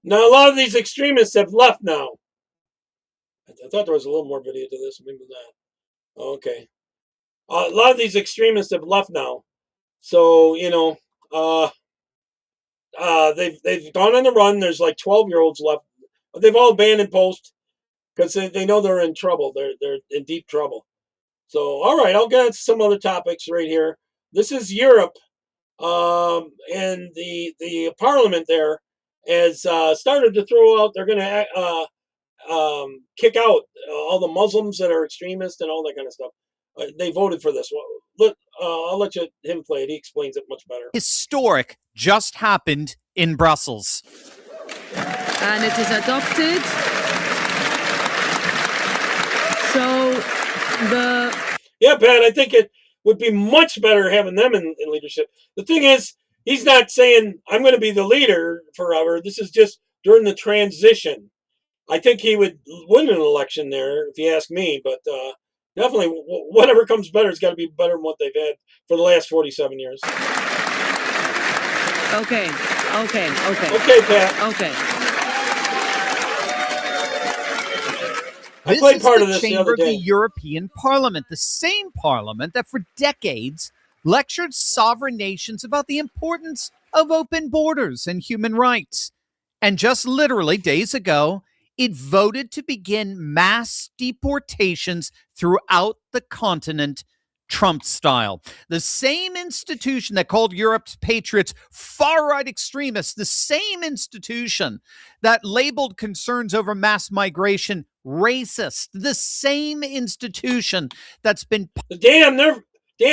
Now, a lot of these extremists have left now. I thought there was a little more video to this. Maybe not. Okay. A lot of these extremists have left now. So, you know, they've gone on the run. There's like 12-year-olds left. They've all abandoned post because they know they're in trouble. They're in deep trouble. So, all right, I'll get into some other topics right here. This is Europe, and the parliament there has started to throw out. They're going to kick out all the Muslims that are extremists and all that kind of stuff. They voted for this. Look, I'll let him play it. He explains it much better. Historic just happened in Brussels. And it is adopted. So yeah, Pat, I think it would be much better having them in leadership. The thing is, he's not saying I'm going to be the leader forever. This is just during the transition. I think he would win an election there, if you ask me. But definitely, whatever comes better has got to be better than what they've had for the last 47 years. Okay, Pat. Okay. I played part of this the other Chamber of day. the European Parliament, the same parliament that for decades lectured sovereign nations about the importance of open borders and human rights. And just literally days ago, it voted to begin mass deportations throughout the continent, Trump style. The same institution that called Europe's patriots far-right extremists, the same institution that labeled concerns over mass migration racist, the same institution that's been... Dan,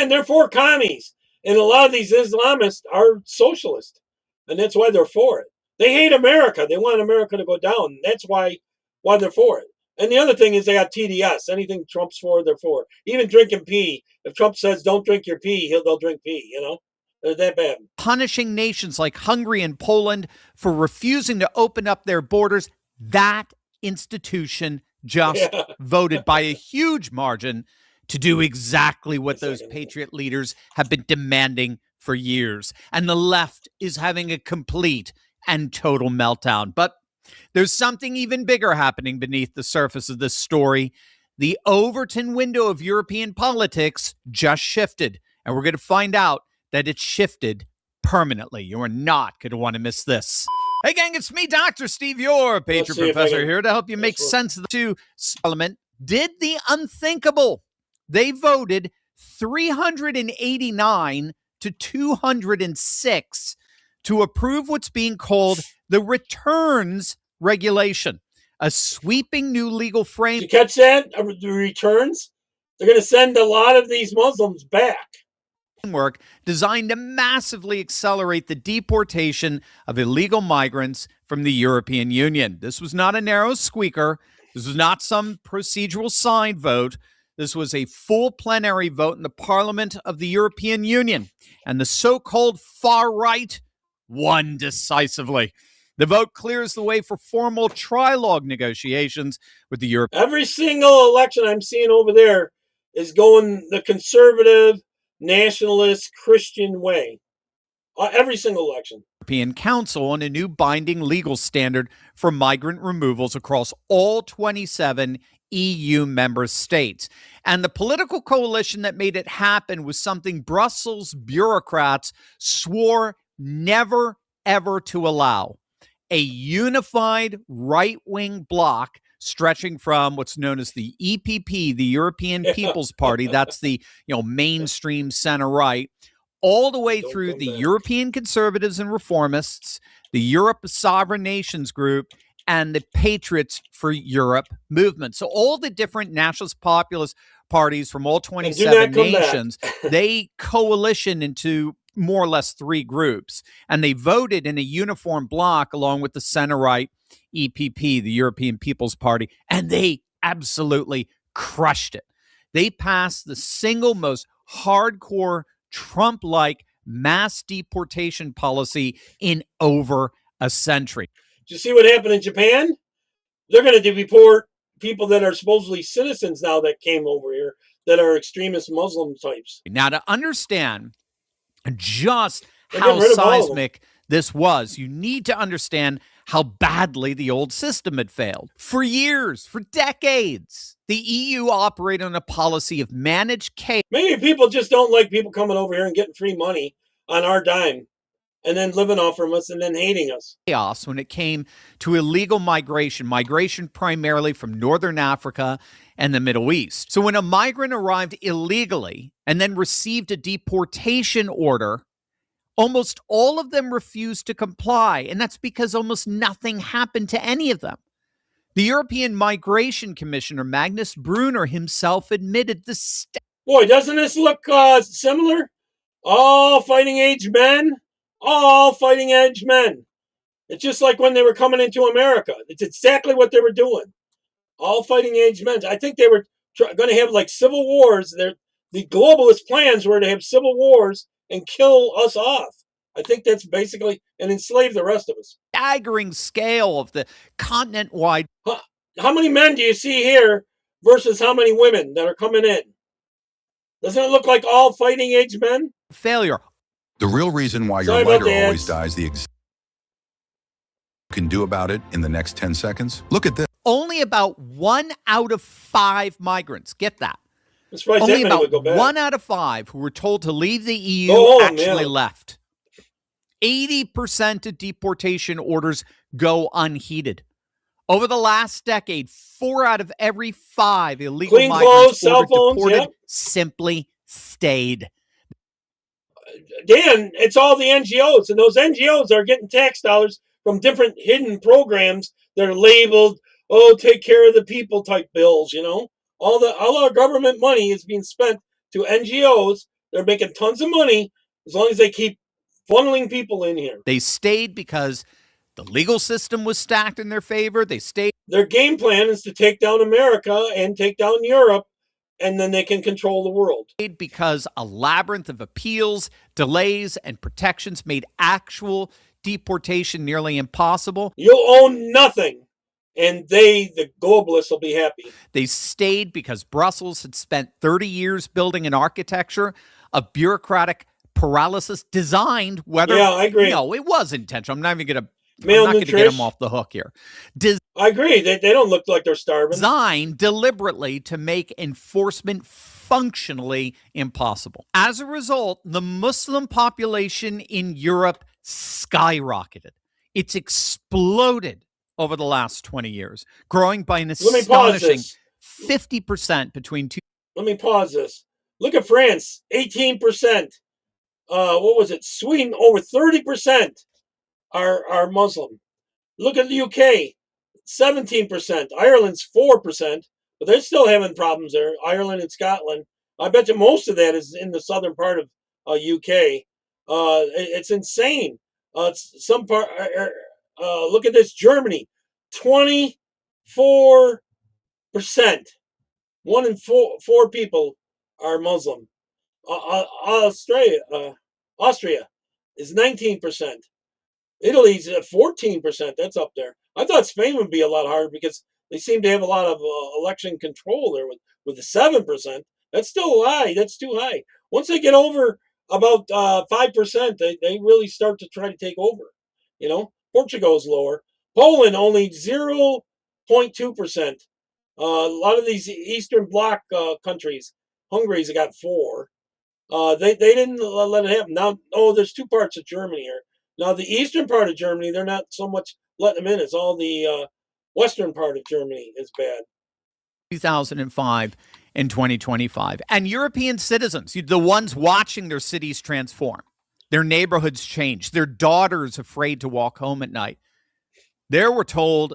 they're for commies. And a lot of these Islamists are socialist. And that's why they're for it. They hate America. They want America to go down. That's why they're for it. And the other thing is they got TDS. Anything Trump's for, they're for. Even drinking pee. If Trump says don't drink your pee, they'll drink pee, you know? They're that bad. Punishing nations like Hungary and Poland for refusing to open up their borders. That institution just voted by a huge margin to do exactly what those patriot leaders have been demanding for years. And the left is having a complete and total meltdown. But there's something even bigger happening beneath the surface of this story. the Overton window of European politics just shifted. And we're going to find out that it shifted permanently. You are not going to want to miss this. Hey, gang, it's me, Dr. Steve, your Patriot Professor, here to help you make sense of the two. Parliament did the unthinkable. They voted 389 to 206 to approve what's being called the Returns Regulation, a sweeping new legal frame. Did you catch that? The returns? They're going to send a lot of these Muslims back. Work designed to massively accelerate the deportation of illegal migrants from the European Union. This was not a narrow squeaker. This was not some procedural side vote. This was a full plenary vote in the Parliament of the European Union, and the so-called far right won decisively. The vote clears the way for formal trilogue negotiations with the European. Every single election I'm seeing over there is going the conservative, nationalist, Christian way. Every single election. European Council on a new binding legal standard for migrant removals across all 27 EU member states. And the political coalition that made it happen was something Brussels bureaucrats swore never, ever to allow. A unified right-wing bloc stretching from what's known as the EPP, the European People's Party, that's the mainstream center-right, all the way through the European Conservatives and Reformists, the Europe Sovereign Nations Group, and the Patriots for Europe movement. So all the different nationalist populist parties from all 27 nations, they coalition into more or less three groups, and they voted in a uniform bloc along with the center-right EPP, the European People's Party, and they absolutely crushed it. They passed the single most hardcore Trump-like mass deportation policy in over a century. Did you see what happened in Japan? They're going to deport people that are supposedly citizens now that came over here that are extremist Muslim types. Now, to understand just how seismic this was, you need to understand how badly the old system had failed. For years, for decades, the EU operated on a policy of managed chaos. Maybe people just don't like people coming over here and getting free money on our dime and then living off from us and then hating us. Chaos when it came to illegal migration primarily from Northern Africa and the Middle East. So when a migrant arrived illegally and then received a deportation order, almost all of them refused to comply, and that's because almost nothing happened to any of them. The European Migration Commissioner, Magnus Brunner, himself admitted this. Boy, doesn't this look similar? All fighting age men. All fighting age men. It's just like when they were coming into America. It's exactly what they were doing. All fighting age men. I think they were going to have like civil wars. The globalist plans were to have civil wars and kill us off. I think that's basically, and enslave the rest of us. Staggering scale of the continent-wide. How many men do you see here versus how many women that are coming in? Doesn't it look like all fighting age men? Failure. The real reason why your lighter always dies, the exact you can do about it in the next 10 seconds. Look at this. Only about 1 out of 5 migrants, get that. Only about 1 out of 5 who were told to leave the EU actually left. 80% of deportation orders go unheeded. Over the last decade, 4 out of every 5 illegal migrants deported simply stayed. Dan, it's all the NGOs, and those NGOs are getting tax dollars from different hidden programs that are labeled, take care of the people type bills, All our government money is being spent to NGOs. They're making tons of money as long as they keep funneling people in here. They stayed because the legal system was stacked in their favor. They stayed. Their game plan is to take down America and take down Europe, and then they can control the world. Because a labyrinth of appeals, delays, and protections made actual deportation nearly impossible. You'll own nothing. And the globalists, will be happy. They stayed because Brussels had spent 30 years building an architecture of bureaucratic paralysis designed, whether... Yeah, I agree. No, it was intentional. I'm not even going to I'm not going to get them off the hook here. I agree. They don't look like they're starving. Designed deliberately to make enforcement functionally impossible. As a result, the Muslim population in Europe skyrocketed. It's exploded over the last 20 years, growing by an astonishing 50% between two. Let me pause this. Look at France, 18%. What was it? Sweden, over 30% are Muslim. Look at the UK, 17%. Ireland's 4%, but they're still having problems there. Ireland and Scotland. I bet you most of that is in the southern part of UK. It's insane. Some part. Look at this. Germany, 24%. 1 in 4 people are Muslim. Austria is 19%. Italy's at 14%. That's up there. I thought Spain would be a lot harder because they seem to have a lot of election control there with the 7%. That's still high. That's too high. Once they get over about 5%, they really start to try to take over. You know, Portugal's lower. Poland only 0.2%. A lot of these Eastern Bloc countries, Hungary's got 4. They didn't let it happen. Now, there's 2 parts of Germany here. Now, the eastern part of Germany, they're not so much letting them in. It's all the western part of Germany is bad. 2005 and 2025. And European citizens, the ones watching their cities transform, their neighborhoods change, their daughters afraid to walk home at night. They were told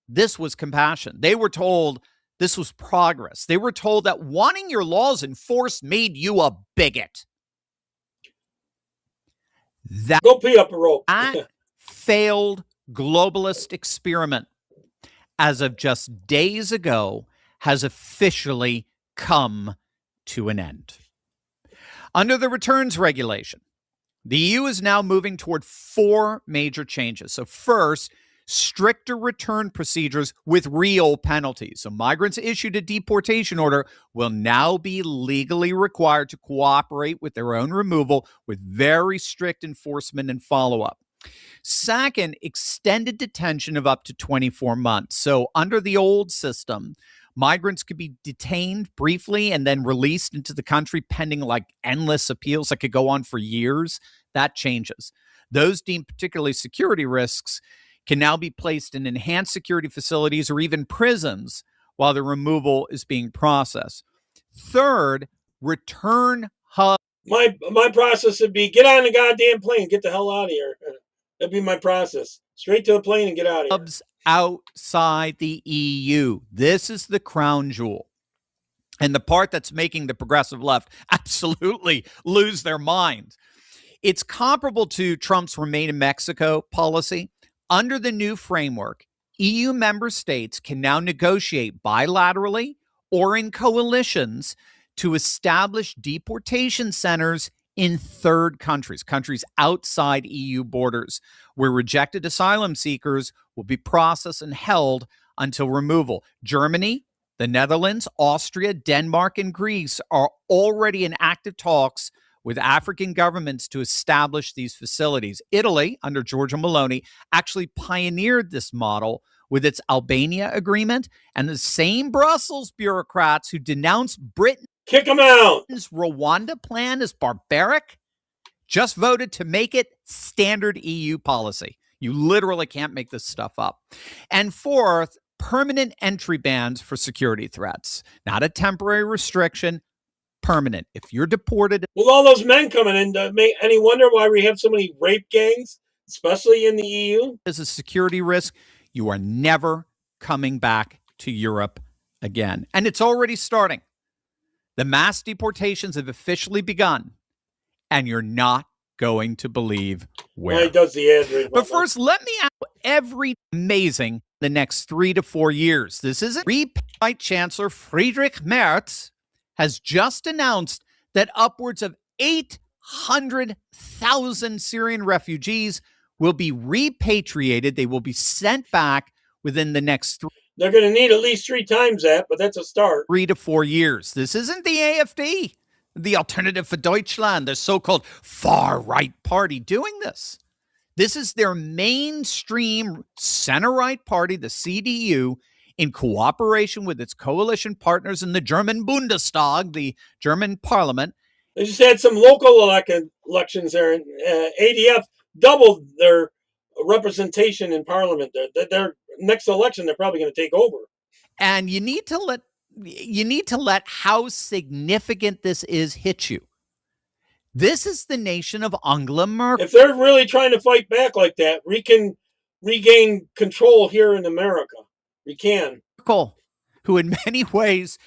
this was compassion. They were told this was progress. They were told that wanting your laws enforced made you a bigot. Go pee up a rope. That failed globalist experiment, as of just days ago, has officially come to an end. Under the returns regulation, the EU is now moving toward 4 major changes. So first, stricter return procedures with real penalties. So migrants issued a deportation order will now be legally required to cooperate with their own removal with very strict enforcement and follow-up. Second, extended detention of up to 24 months. So under the old system, migrants could be detained briefly and then released into the country pending like endless appeals that could go on for years. That changes. Those deemed particularly security risks can now be placed in enhanced security facilities or even prisons while the removal is being processed. Third, return hub. My process would be get on the goddamn plane, get the hell out of here. That'd be my process. Straight to the plane and get out of here. Hubs outside the EU. This is the crown jewel. And the part that's making the progressive left absolutely lose their minds. It's comparable to Trump's Remain in Mexico policy. Under the new framework, EU member states can now negotiate bilaterally or in coalitions to establish deportation centers in third countries, countries outside EU borders, where rejected asylum seekers will be processed and held until removal. Germany, the Netherlands, Austria, Denmark, and Greece are already in active talks with African governments to establish these facilities. Italy, under Giorgia Meloni, actually pioneered this model with its Albania agreement, and the same Brussels bureaucrats who denounced Britain's kick them out. Rwanda plan as barbaric just voted to make it standard EU policy. You literally can't make this stuff up. And fourth, permanent entry bans for security threats. Not a temporary restriction, permanent. If you're deported. With all those men coming in, any wonder why we have so many rape gangs, especially in the EU? As a security risk, you are never coming back to Europe again. And it's already starting. The mass deportations have officially begun, and you're not going to believe where. Well, he does the ad read. But first, let me ask every amazing the next 3 to 4 years. This isn't. Chancellor Friedrich Merz has just announced that upwards of 800,000 Syrian refugees will be repatriated. They will be sent back within the next They're going to need at least 3 times that, but that's a start. 3 to 4 years. This isn't the AfD, the Alternative for Deutschland, the so-called far-right party doing this. This is their mainstream center-right party, the CDU, in cooperation with its coalition partners in the German Bundestag, the German parliament. They just had some local elections there, and ADF doubled their representation in parliament. Their next election, they're probably going to take over. And you need to let how significant this is hit you. This is the nation of Angela Merkel. If they're really trying to fight back like that, we can regain control here in America. We can. Merkel, who in many ways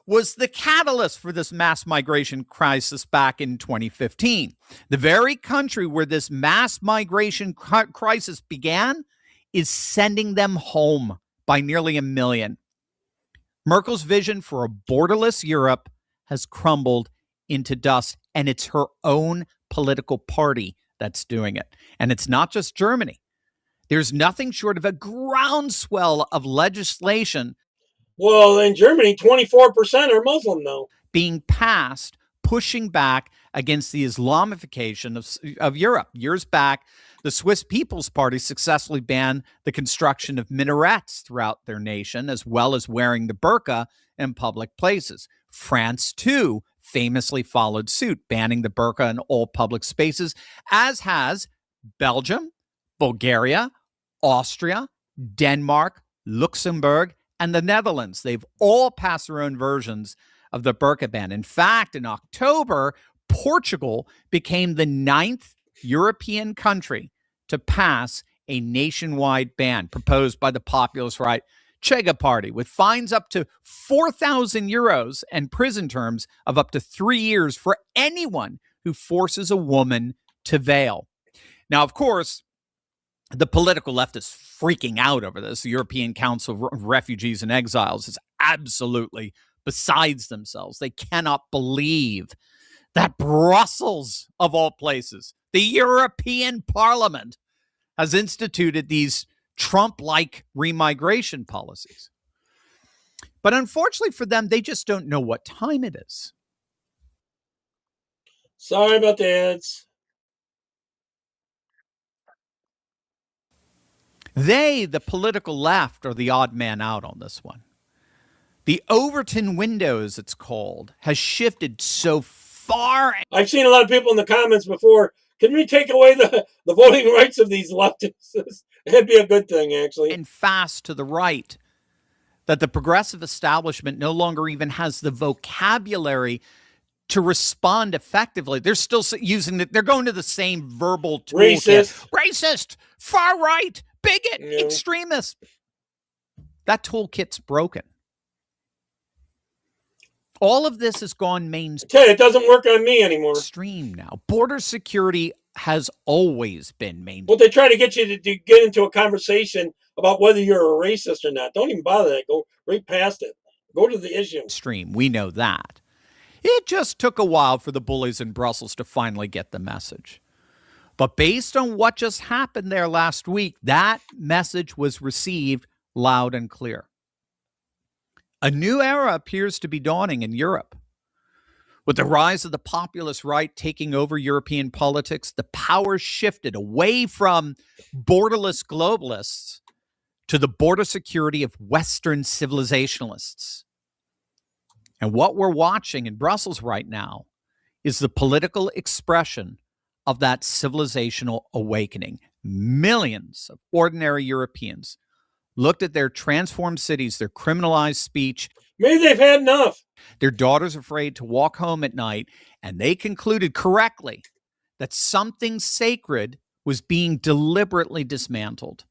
was the catalyst for this mass migration crisis back in 2015. The very country where this mass migration crisis began is sending them home by nearly 1 million. Merkel's vision for a borderless Europe has crumbled into dust, and it's her own political party that's doing it. And it's not just Germany. There's nothing short of a groundswell of legislation. Well, in Germany, 24% are Muslim now. Being passed, pushing back against the Islamification of Europe. Years back, the Swiss People's Party successfully banned the construction of minarets throughout their nation, as well as wearing the burqa in public places. France, too, famously followed suit, banning the burqa in all public spaces, as has Belgium, Bulgaria, Austria, Denmark, Luxembourg, and the Netherlands. They've all passed their own versions of the burqa ban. In fact, in October, Portugal became the 9th European country to pass a nationwide ban proposed by the populist right Chega Party, with fines up to 4,000 euros and prison terms of up to 3 years for anyone who forces a woman to veil. Now, of course, the political left is freaking out over this. The European Council of Refugees and Exiles is absolutely besides themselves. They cannot believe that Brussels, of all places, the European Parliament, has instituted these Trump-like remigration policies. But unfortunately for them, they just don't know what time it is. Sorry about the ads. They, the political left, are the odd man out on this one. The Overton window, as it's called, has shifted so far. I've seen a lot of people in the comments before. Can we take away the voting rights of these leftists? That'd be a good thing, actually. And fast to the right, that the progressive establishment no longer even has the vocabulary to respond effectively. They're still using it. They're going to the same verbal toolkit. Racist, far right, bigot, extremist. That toolkit's broken. All of this has gone mainstream. Okay, it doesn't work on me anymore. Extreme now. Border security has always been mainstream. Well, they try to get you to get into a conversation about whether you're a racist or not. Don't even bother that. Go right past it. Go to the issue. Extreme. We know that. It just took a while for the bullies in Brussels to finally get the message. But based on what just happened there last week, that message was received loud and clear. A new era appears to be dawning in Europe. With the rise of the populist right taking over European politics, the power shifted away from borderless globalists to the border security of Western civilizationalists. And what we're watching in Brussels right now is the political expression of that civilizational awakening. Millions of ordinary Europeans looked at their transformed cities, their criminalized speech. Maybe they've had enough. Their daughters afraid to walk home at night, and they concluded correctly that something sacred was being deliberately dismantled.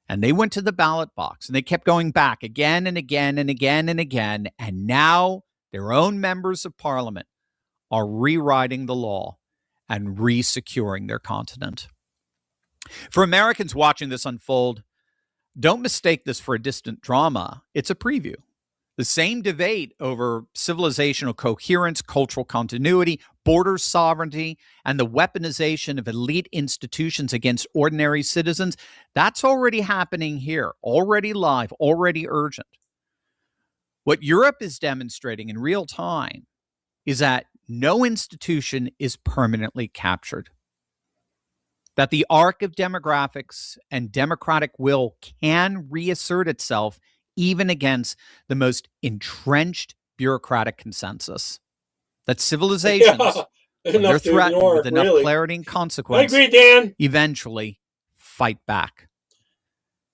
And they went to the ballot box, and they kept going back again and again and again and again. And now their own members of parliament are rewriting the law and re-securing their continent. For Americans watching this unfold, don't mistake this for a distant drama. It's a preview. The same debate over civilizational coherence, cultural continuity, border sovereignty, and the weaponization of elite institutions against ordinary citizens, that's already happening here, already live, already urgent. What Europe is demonstrating in real time is that no institution is permanently captured. that the arc of demographics and democratic will can reassert itself even against the most entrenched bureaucratic consensus. That civilizations, when they're threatened with enough clarity and consequence, I agree, Dan. Eventually fight back.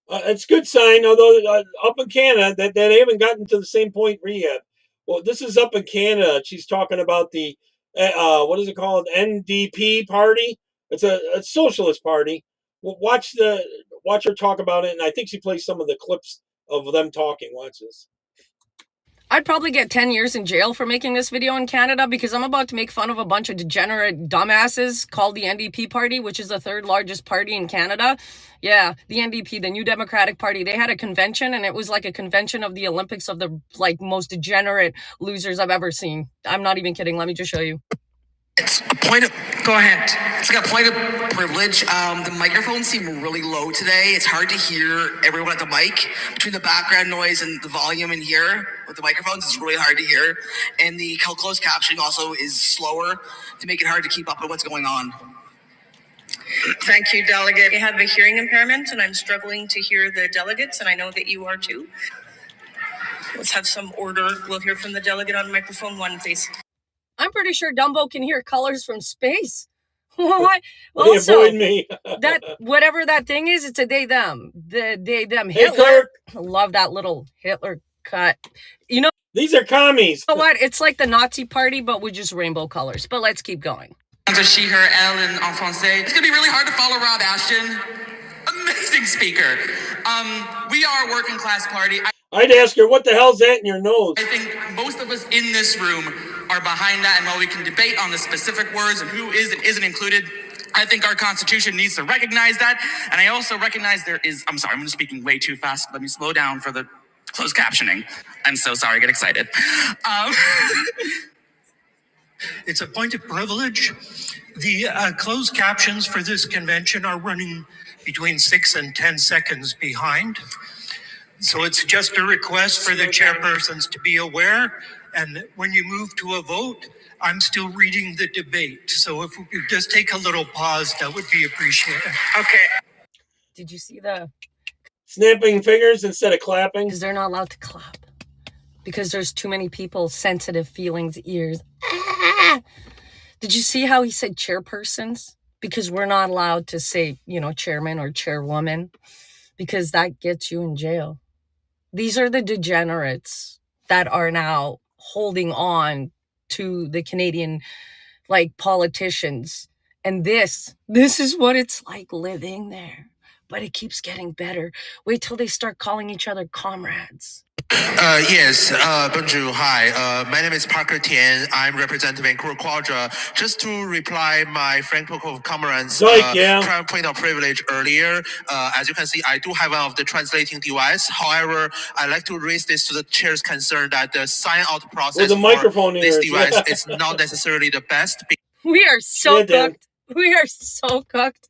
It's a good sign, although up in Canada, that they haven't gotten to the same point yet. Well, this is up in Canada. She's talking about the, what is it called? NDP party. It's a socialist party. Well, watch her talk about it, and I think she plays some of the clips of them talking. Watch this. I'd probably get 10 years in jail for making this video in Canada because I'm about to make fun of a bunch of degenerate dumbasses called the NDP party, which is the third largest party in Canada. Yeah, the NDP, the New Democratic Party, they had a convention, and it was like a convention of the Olympics of the most degenerate losers I've ever seen. I'm not even kidding. Let me just show you. It's a point of, go ahead. It's like a point of privilege. The microphones seem really low today. It's hard to hear everyone at the mic. Between the background noise and the volume in here with the microphones, it's really hard to hear. And the closed captioning also is slower to make it hard to keep up with what's going on. Thank you, Delegate. I have a hearing impairment and I'm struggling to hear the delegates, and I know that you are too. Let's have some order. We'll hear from the delegate on microphone 1, please. I'm pretty sure Dumbo can hear colors from space. What? They avoid me. That whatever that thing is, it's a they them. They them. Hey, Hitler. Love that little Hitler cut. You know, these are commies. You know what? It's like the Nazi party, but with just rainbow colors. But let's keep going. She, her, elle, and en français. It's gonna be really hard to follow Rob Ashton. Amazing speaker. We are a working class party. I'd ask her, what the hell's that in your nose? I think most of us in this room are behind that, and while we can debate on the specific words and who is and isn't included, I think our Constitution needs to recognize that. And I also recognize there is, I'm sorry, I'm speaking way too fast. Let me slow down for the closed captioning. I'm so sorry, I get excited. It's a point of privilege. The closed captions for this convention are running between 6 and 10 seconds behind. So it's just a request for the chairpersons to be aware. And when you move to a vote, I'm still reading the debate. So if we could just take a little pause, that would be appreciated. Okay. Did you see the snapping fingers instead of clapping? Because they're not allowed to clap. Because there's too many people, sensitive feelings, ears. Ah! Did you see how he said chairpersons? Because we're not allowed to say, chairman or chairwoman. Because that gets you in jail. These are the degenerates that are now holding on to the Canadian politicians. And this is what it's like living there. But it keeps getting better. Wait till they start calling each other comrades. Yes, bonjour, hi. My name is Parker Tian. I'm representing Vancouver Quadra. Just to reply my Franco comrades point of privilege earlier, as you can see, I do have one of the translating device. However, I'd like to raise this to the chair's concern that the sign-out process for this device is not necessarily the best. We are so cooked. We are so cooked.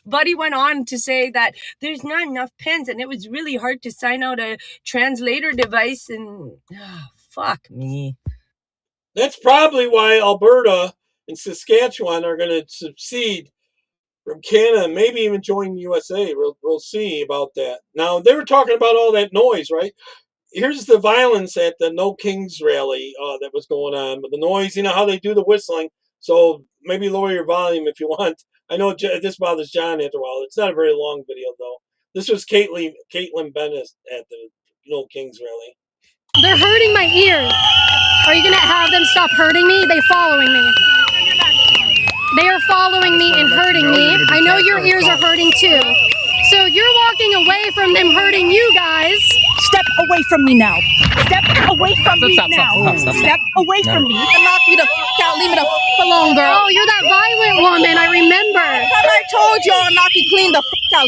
Buddy went on to say that there's not enough pens and it was really hard to sign out a translator device and fuck me. That's probably why Alberta and Saskatchewan are going to secede from Canada, maybe even join the USA. We'll see about that. Now, they were talking about all that noise, right? Here's the violence at the No Kings rally that was going on. But the noise, how they do the whistling. So maybe lower your volume if you want. I know this bothers John after a while. It's not a very long video, though. This was Caitlin Bennett at the No Kings rally. They're hurting my ears. Are you going to have them stop hurting me? They're following me. They are following me and hurting me. I know your ears are hurting, too. So you're walking away from them hurting you guys. Step away from me now. Step away from me now. Step away from me. I'll knock you the f*** out. Leave me the f*** alone, girl. Oh, you're that violent woman. I remember. I told you I'll knock you clean the f*** out.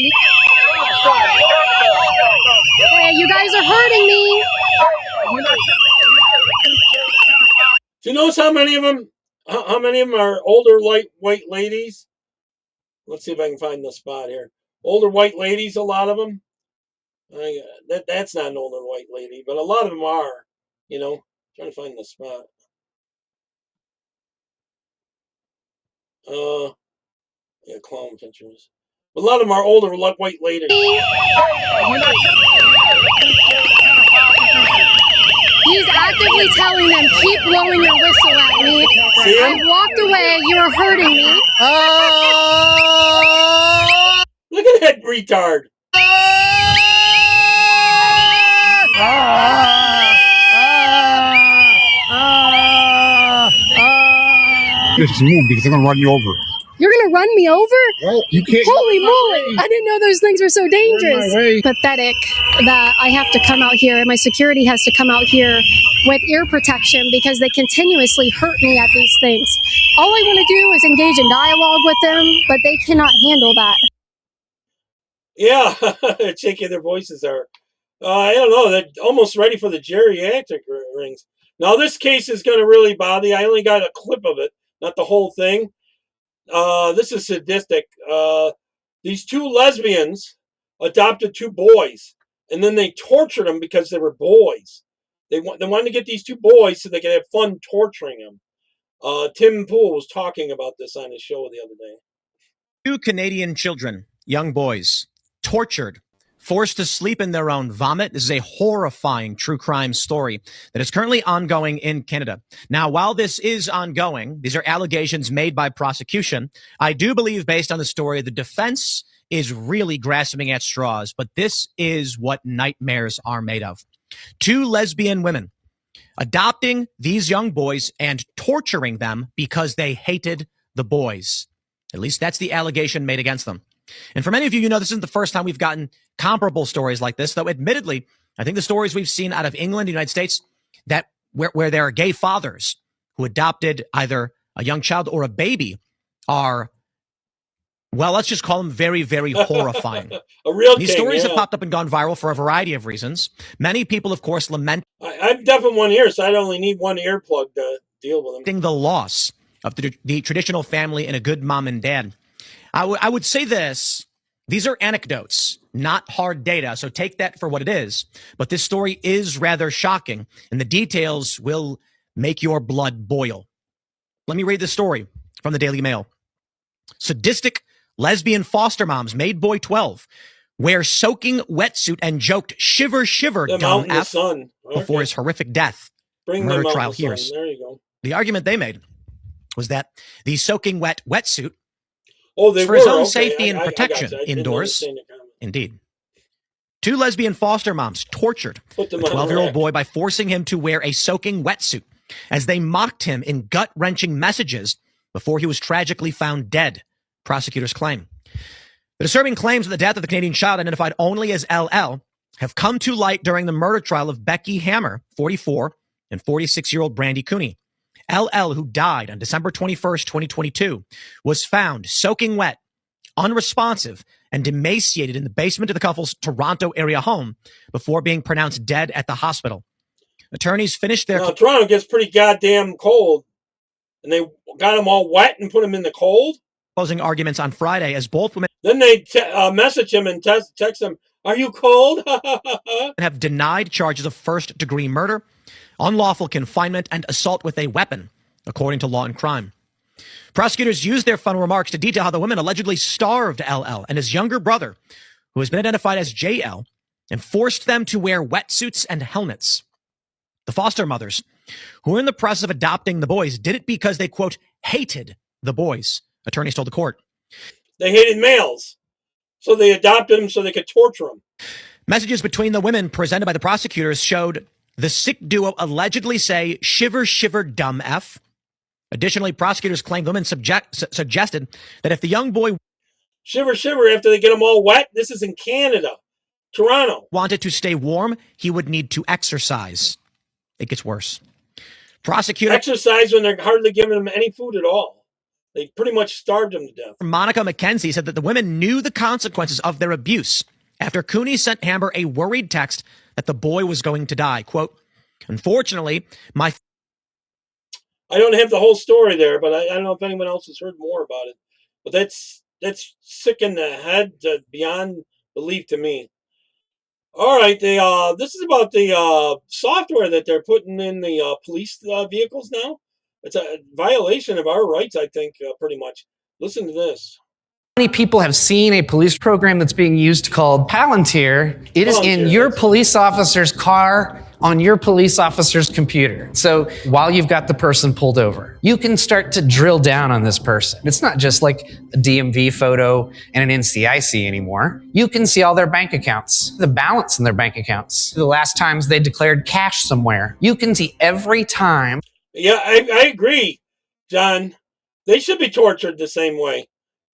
Hey, you guys are hurting me. Do you notice how many of them are older white ladies? Let's see if I can find the spot here. Older white ladies, a lot of them. That's not an older white lady, but a lot of them are, trying to find the spot. Yeah, clown pictures. But a lot of them are older, like white ladies. He's actively telling them, keep blowing your whistle at me. I walked away. You are hurting me. Look at that retard. Just move because I'm going to run you over. You're going to run me over? Well, you can't. Holy moly. I didn't know those things were so dangerous. Pathetic that I have to come out here and my security has to come out here with ear protection because they continuously hurt me at these things. All I want to do is engage in dialogue with them, but they cannot handle that. Yeah, shaking their voices are. I don't know. They're almost ready for the geriatric rings. Now, this case is going to really bother you. I only got a clip of it, not the whole thing. This is sadistic. These two lesbians adopted two boys, and then they tortured them because they were boys. They wanted to get these two boys so they could have fun torturing them. Tim Pool was talking about this on his show the other day. 2 Canadian children, young boys, tortured, forced to sleep in their own vomit. This is a horrifying true crime story that is currently ongoing in Canada. Now, while this is ongoing, these are allegations made by prosecution. I do believe, based on the story, the defense is really grasping at straws, but this is what nightmares are made of. 2 lesbian women adopting these young boys and torturing them because they hated the boys. At least that's the allegation made against them. And for many of you, you know, this isn't the first time we've gotten comparable stories like this, though admittedly, I think the stories we've seen out of England, the United States, that where there are gay fathers who adopted either a young child or a baby are, well, let's just call them very, very horrifying. These stories have popped up and gone viral for a variety of reasons. Many people, of course, lament. I'm deaf in one ear, so I only need one earplug to deal with them. The loss of the traditional family and a good mom and dad. I would say this. These are anecdotes, not hard data, so take that for what it is. But this story is rather shocking, and the details will make your blood boil. Let me read the story from the Daily Mail. Sadistic lesbian foster moms made boy 12 wear soaking wetsuit and joked shiver, shiver, dumb F before his horrific death. Murder trial hears. There you go. The argument they made was that the soaking wet wetsuit they for his own safety and protection indoors. Indeed. 2 lesbian foster moms tortured a 12-year-old boy by forcing him to wear a soaking wetsuit as they mocked him in gut-wrenching messages before he was tragically found dead, prosecutors claim. The disturbing claims of the death of the Canadian child, identified only as LL, have come to light during the murder trial of Becky Hammer, 44, and 46-year-old Brandy Cooney. LL, who died on December 21st, 2022, was found soaking wet, unresponsive, and emaciated in the basement of the couple's Toronto area home before being pronounced dead at the hospital. Attorneys finished their... Now, Toronto gets pretty goddamn cold, and they got them all wet and put them in the cold? Closing arguments on Friday as both women... Then they message him and text him, "Are you cold?" have denied charges of first-degree murder, unlawful confinement, and assault with a weapon, according to Law and Crime. Prosecutors used their fun remarks to detail how the women allegedly starved LL and his younger brother, who has been identified as JL, and forced them to wear wetsuits and helmets. The foster mothers, who were in the process of adopting the boys, did it because they, quote, hated the boys, attorneys told the court. They hated males, so they adopted them so they could torture them. Messages between the women presented by the prosecutors showed the sick duo allegedly say, shiver, shiver, dumb F. Additionally, prosecutors claimed the women suggested that if the young boy... Shiver, shiver, after they get them all wet. This is in Canada, Toronto. ...wanted to stay warm, he would need to exercise. It gets worse. Prosecutors... Exercise when they're hardly giving them any food at all. They pretty much starved them to death. Monica McKenzie said that the women knew the consequences of their abuse after Cooney sent Hammer a worried text that the boy was going to die. Quote, unfortunately, I don't have the whole story there, but I don't know if anyone else has heard more about it. But that's sick in the head beyond belief to me. All right, this is about the software that they're putting in the police vehicles now. It's a violation of our rights, I think, pretty much. Listen to this. many people have seen a police program that's being used called Palantir? It is in your police officer's car on your police officer's computer. So while you've got the person pulled over, you can start to drill down on this person. It's not just like a DMV photo and an NCIC anymore. You can see all their bank accounts, the balance in their bank accounts, the last times they declared cash somewhere. You can see every time. Yeah, I agree, John. They should be tortured the same way.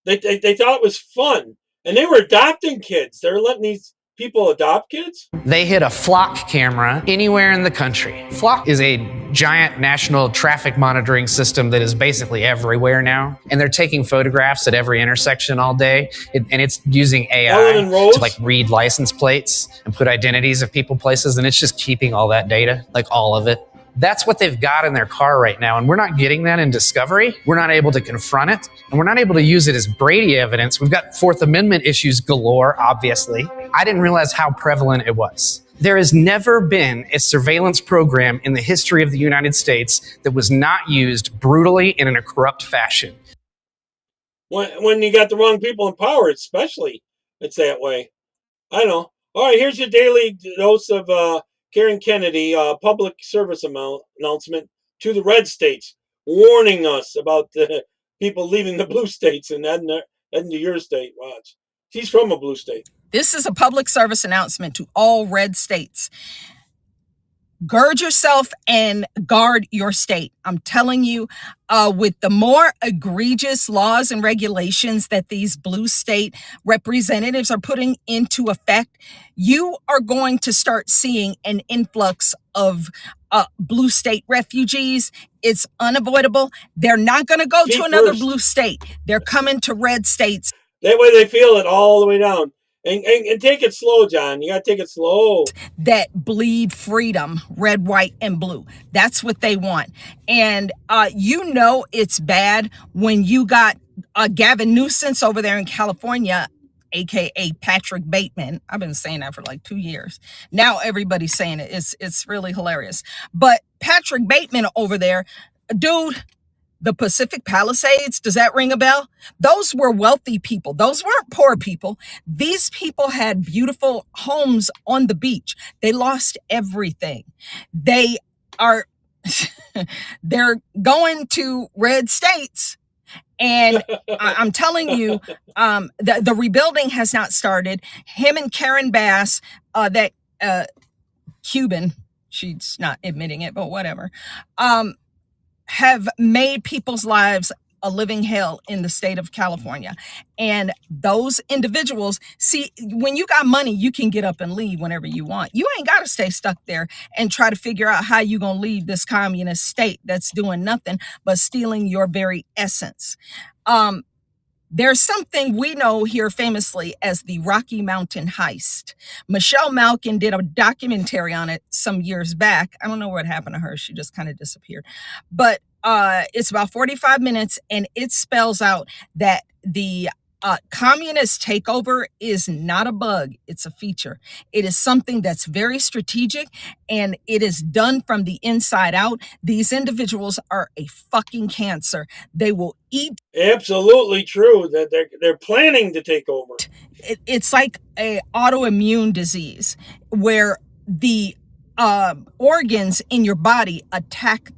They thought it was fun. And they were adopting kids. They were letting these people adopt kids? They hid a Flock camera anywhere in the country. Flock is a giant national traffic monitoring system that is basically everywhere now. And they're taking photographs at every intersection all day. And it's using AI to like read license plates and put identities of people places. And it's just keeping all that data, like all of it. That's what they've got in their car right now. And we're not getting that in Discovery. We're not able to confront it. And we're not able to use it as Brady evidence. We've got Fourth Amendment issues galore, obviously. I didn't realize how prevalent it was. There has never been a surveillance program in the history of the United States that was not used brutally and in a corrupt fashion. When you got the wrong people in power, especially, it's that way. I know. All right, here's your daily dose of Karen Kennedy, public service announcement to the red states, warning us about the people leaving the blue states and heading to your state. Watch. She's from a blue state. This is a public service announcement to all red states. Gird yourself and guard your state. I'm telling you, with the more egregious laws and regulations that these blue state representatives are putting into effect, you are going to start seeing an influx of blue state refugees. It's unavoidable. They're not going to go to another blue state. They're coming to red states. That way they feel it all the way down. And take it slow, John. You got to take it slow. That bleed freedom, red, white, and blue. That's what they want. And you know it's bad when you got Gavin Newsom over there in California, a.k.a. Patrick Bateman. I've been saying that for like 2 years. Now everybody's saying it. It's really hilarious. But Patrick Bateman over there, dude, the Pacific Palisades, does that ring a bell? Those were wealthy people. Those weren't poor people. These people had beautiful homes on the beach. They lost everything. They are, they're going to red states. And I'm telling you, the rebuilding has not started. Him and Karen Bass, that Cuban, she's not admitting it, but whatever, have made people's lives a living hell in the state of California. And those individuals, see, when you got money, you can get up and leave whenever you want. You ain't got to stay stuck there and try to figure out how you're going to leave this communist state that's doing nothing but stealing your very essence. There's something we know here famously as the Rocky Mountain Heist. Michelle Malkin did a documentary on it some years back. I don't know what happened to her. She just kind of disappeared. But it's about 45 minutes, and it spells out that the communist takeover is not a bug. It's a feature. It is something that's very strategic, and it is done from the inside out. These individuals are a fucking cancer. They will eat. Absolutely true. That they're planning to take over. It's like a autoimmune disease where the organs in your body attack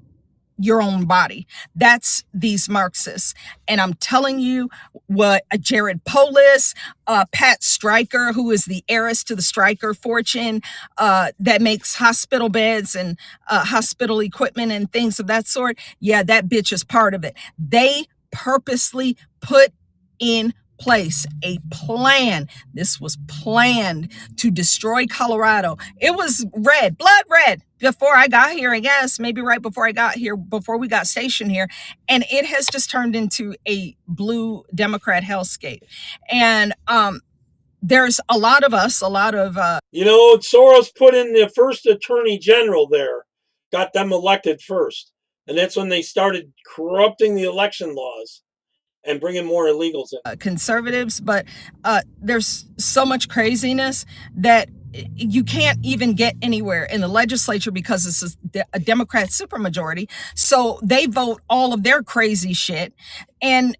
your own body. That's these Marxists. And I'm telling you what Jared Polis, Pat Stryker, who is the heiress to the Stryker fortune, that makes hospital beds and hospital equipment and things of that sort. Yeah, that bitch is part of it. They purposely put in place a plan. This was planned to destroy Colorado. It was red, blood red before I got here, I guess, maybe right before I got here, before we got stationed here. And it has just turned into a blue Democrat hellscape. And there's a lot of us, you know, Soros put in the first attorney general there, got them elected first. And that's when they started corrupting the election laws and bringing more illegals in. Conservatives, but there's so much craziness that you can't even get anywhere in the legislature because this is a Democrat supermajority. So they vote all of their crazy shit. And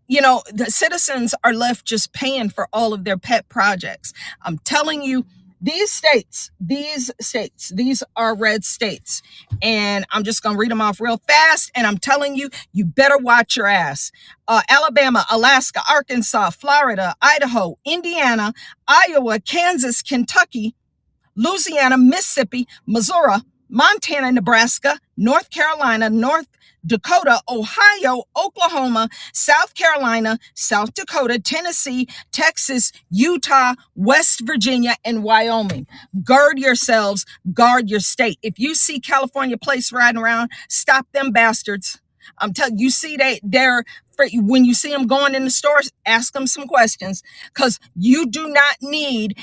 you know, the citizens are left just paying for all of their pet projects. I'm telling you, these states, these are red states. And I'm just going to read them off real fast. And I'm telling you, you better watch your ass. Alabama, Alaska, Arkansas, Florida, Idaho, Indiana, Iowa, Kansas, Kentucky, Louisiana, Mississippi, Missouri, Montana, Nebraska, North Carolina, North Dakota, Ohio, Oklahoma, South Carolina, South Dakota, Tennessee, Texas, Utah, West Virginia, and Wyoming. Gird yourselves, guard your state. If you see California police riding around, stop them bastards. I'm telling you, see they're when you see them going in the stores, ask them some questions, because you do not need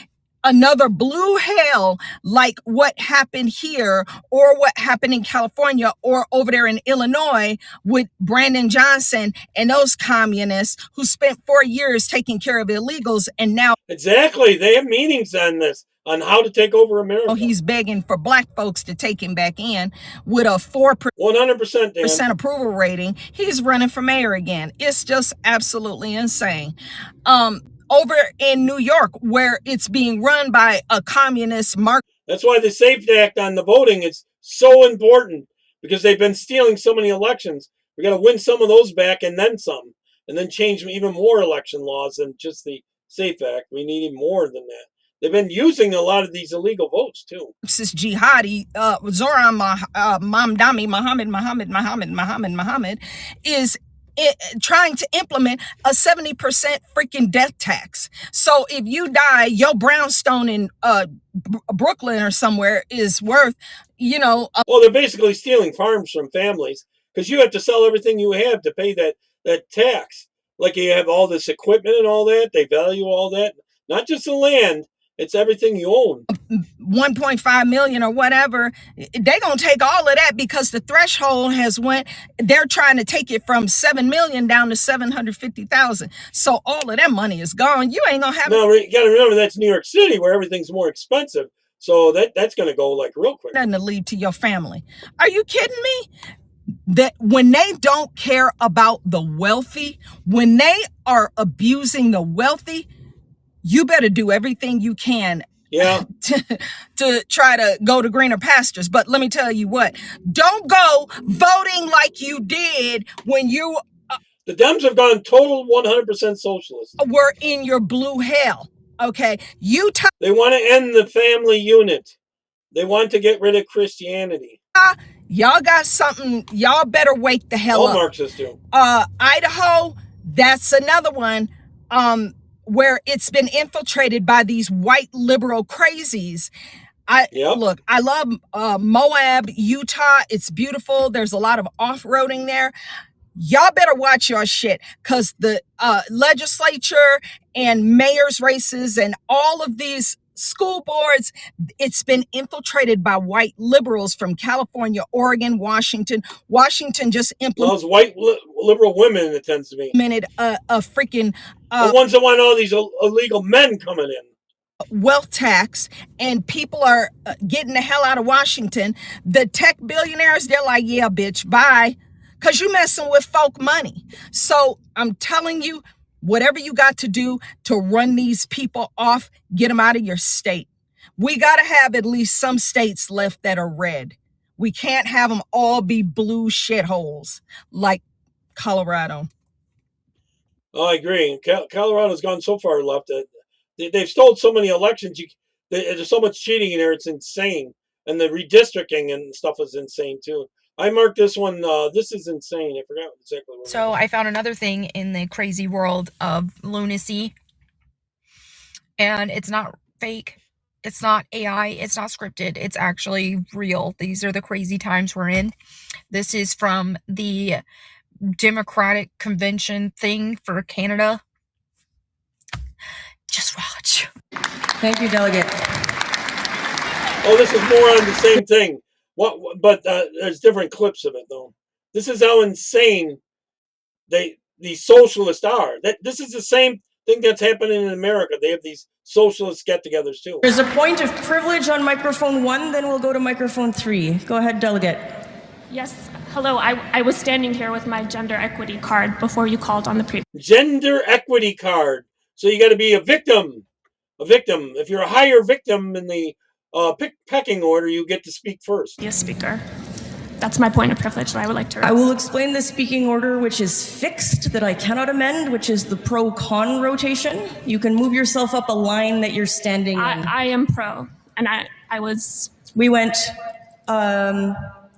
another blue hell like what happened here or what happened in California or over there in Illinois with Brandon Johnson and those communists who spent 4 years taking care of illegals. And now exactly, they have meetings on this, on how to take over America. Oh, he's begging for black folks to take him back in with a 100% approval rating. He's running for mayor again. It's just absolutely insane. Over in New York, where it's being run by a communist market. That's why the SAFE Act on the voting is so important, because they've been stealing so many elections. We got to win some of those back and then some, and then change even more election laws than just the SAFE Act. We need even more than that. They've been using a lot of these illegal votes too. This jihadi, Zoran Mamdani, Muhammad is trying to implement a 70% freaking death tax. So if you die, your brownstone in Brooklyn or somewhere is worth, you know. Well, they're basically stealing farms from families, because you have to sell everything you have to pay that tax. Like you have all this equipment and all that. They value all that, not just the land. It's everything you own. 1.5 million or whatever. They're going to take all of that because the threshold has went. They're trying to take it from 7 million down to 750,000. So all of that money is gone. You ain't going to have. No, you got to remember that's New York City, where everything's more expensive. So that's going to go like real quick. Nothing to leave to your family. Are you kidding me? That when they don't care about the wealthy, when they are abusing the wealthy, you better do everything you can to try to go to greener pastures. But let me tell you what, don't go voting like you did when you... the Dems have gone total 100% socialist. Were in your blue hell, okay? They want to end the family unit. They want to get rid of Christianity. Y'all got something, y'all better wake the hell up. All Marxists do. Idaho, that's another one. Where it's been infiltrated by these white liberal crazies. Look, I love Moab, Utah. It's beautiful. There's a lot of off-roading there. Y'all better watch your shit, because the legislature and mayor's races and all of these school boards, it's been infiltrated by white liberals from California, Oregon, Washington. Washington just implemented those white liberal women, it tends to be. A freaking the ones that want all these illegal men coming in. Wealth tax, and people are getting the hell out of Washington. The tech billionaires, they're like, yeah, bitch, bye, because you messing with folk money. So I'm telling you, whatever you got to do to run these people off, get them out of your state. We got to have at least some states left that are red. We can't have them all be blue shitholes like Colorado. Oh, I agree. Colorado's gone so far left that they've stole so many elections. There's so much cheating in there. It's insane. And the redistricting and stuff is insane too. I marked this one. This is insane. I forgot exactly what. So I found another thing in the crazy world of lunacy. And it's not fake. It's not AI. It's not scripted. It's actually real. These are the crazy times we're in. This is from the Democratic Convention thing for Canada. Just watch. Thank you, Delegate. Oh, this is more on the same thing. But there's different clips of it, though. This is how insane the socialists are. This is the same thing that's happening in America. They have these socialist get-togethers, too. There's a point of privilege on microphone 1, then we'll go to microphone 3. Go ahead, Delegate. Yes. Hello. I was standing here with my gender equity card before you called on the previous. Gender equity card. So you got to be a victim. A victim. If you're a higher victim in the pecking order, you get to speak first. Yes, speaker. That's my point of privilege that I would like to raise. I will explain the speaking order, which is fixed, that I cannot amend, which is the pro-con rotation. You can move yourself up a line that you're standing in. I am pro, and I was... We went...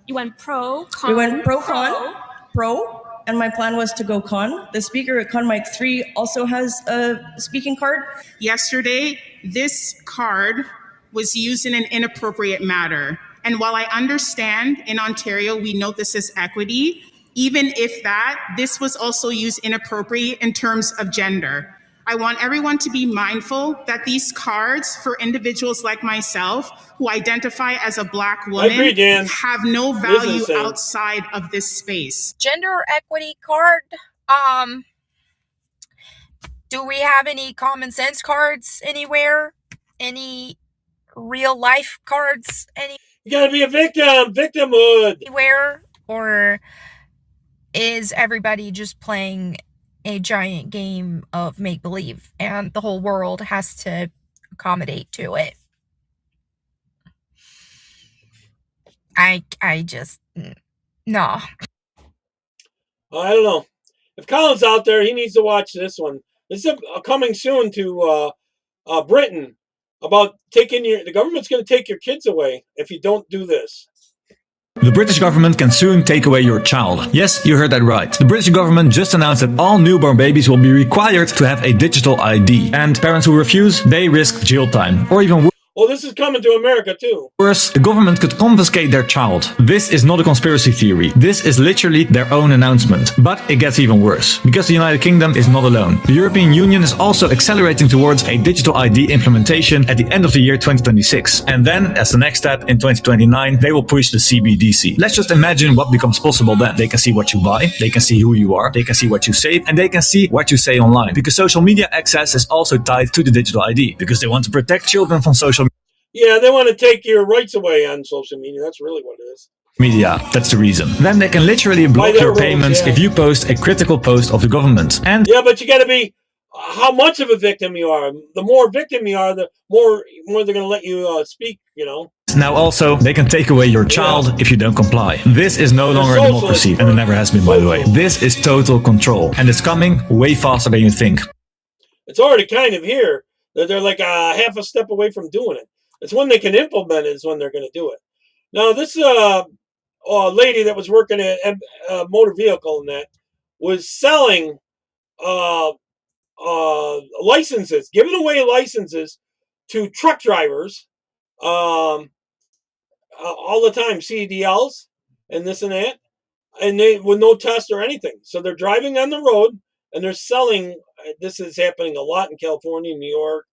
You went pro, con, we went pro-con, pro, and my plan was to go con. The speaker at Con Mic 3 also has a speaking card. Yesterday, this card was used in an inappropriate manner. And while I understand in Ontario, we note this as equity, even if this was also used inappropriately in terms of gender. I want everyone to be mindful that these cards for individuals like myself who identify as a Black woman have no value outside of this space. Gender equity card. Do we have any common sense cards anywhere? Any real life cards? You gotta be a victim. Victimhood. Anywhere? Or is everybody just playing a giant game of make-believe and the whole world has to accommodate to it? I just, no. I don't know. If Colin's out there, he needs to watch this one. This is coming soon to Britain about the government's going to take your kids away if you don't do this. The British government can soon take away your child. Yes, you heard that right. The British government just announced that all newborn babies will be required to have a digital ID. And parents who refuse, they risk jail time. Or even Well, this is coming to America too. worse, the government could confiscate their child. This is not a conspiracy theory. This is literally their own announcement. But it gets even worse, because the United Kingdom is not alone. The European Union is also accelerating towards a digital ID implementation at the end of the year 2026. And then, as the next step in 2029, they will push the CBDC. Let's just imagine what becomes possible then. They can see what you buy, they can see who you are, they can see what you save, and they can see what you say online. Because social media access is also tied to the digital ID, because they want to protect children from social Yeah, they want to take your rights away on social media. That's really what it is. media. That's the reason. Then they can literally block your payments if you post a critical post of the government. And yeah, but you got to be how much of a victim you are. The more victim you are, the more they're going to let you speak, you know. now also, they can take away your child if you don't comply. This is no longer a democracy, and it never has been, by the way. This is total control, and it's coming way faster than you think. It's already kind of here. They're like half a step away from doing it. It's when they can implement it is when they're going to do it. Now, this lady that was working at a motor vehicle and that was selling licenses, giving away licenses to truck drivers all the time, CDLs and this and that, and they with no test or anything. So they're driving on the road and they're selling. This is happening a lot in California, New York,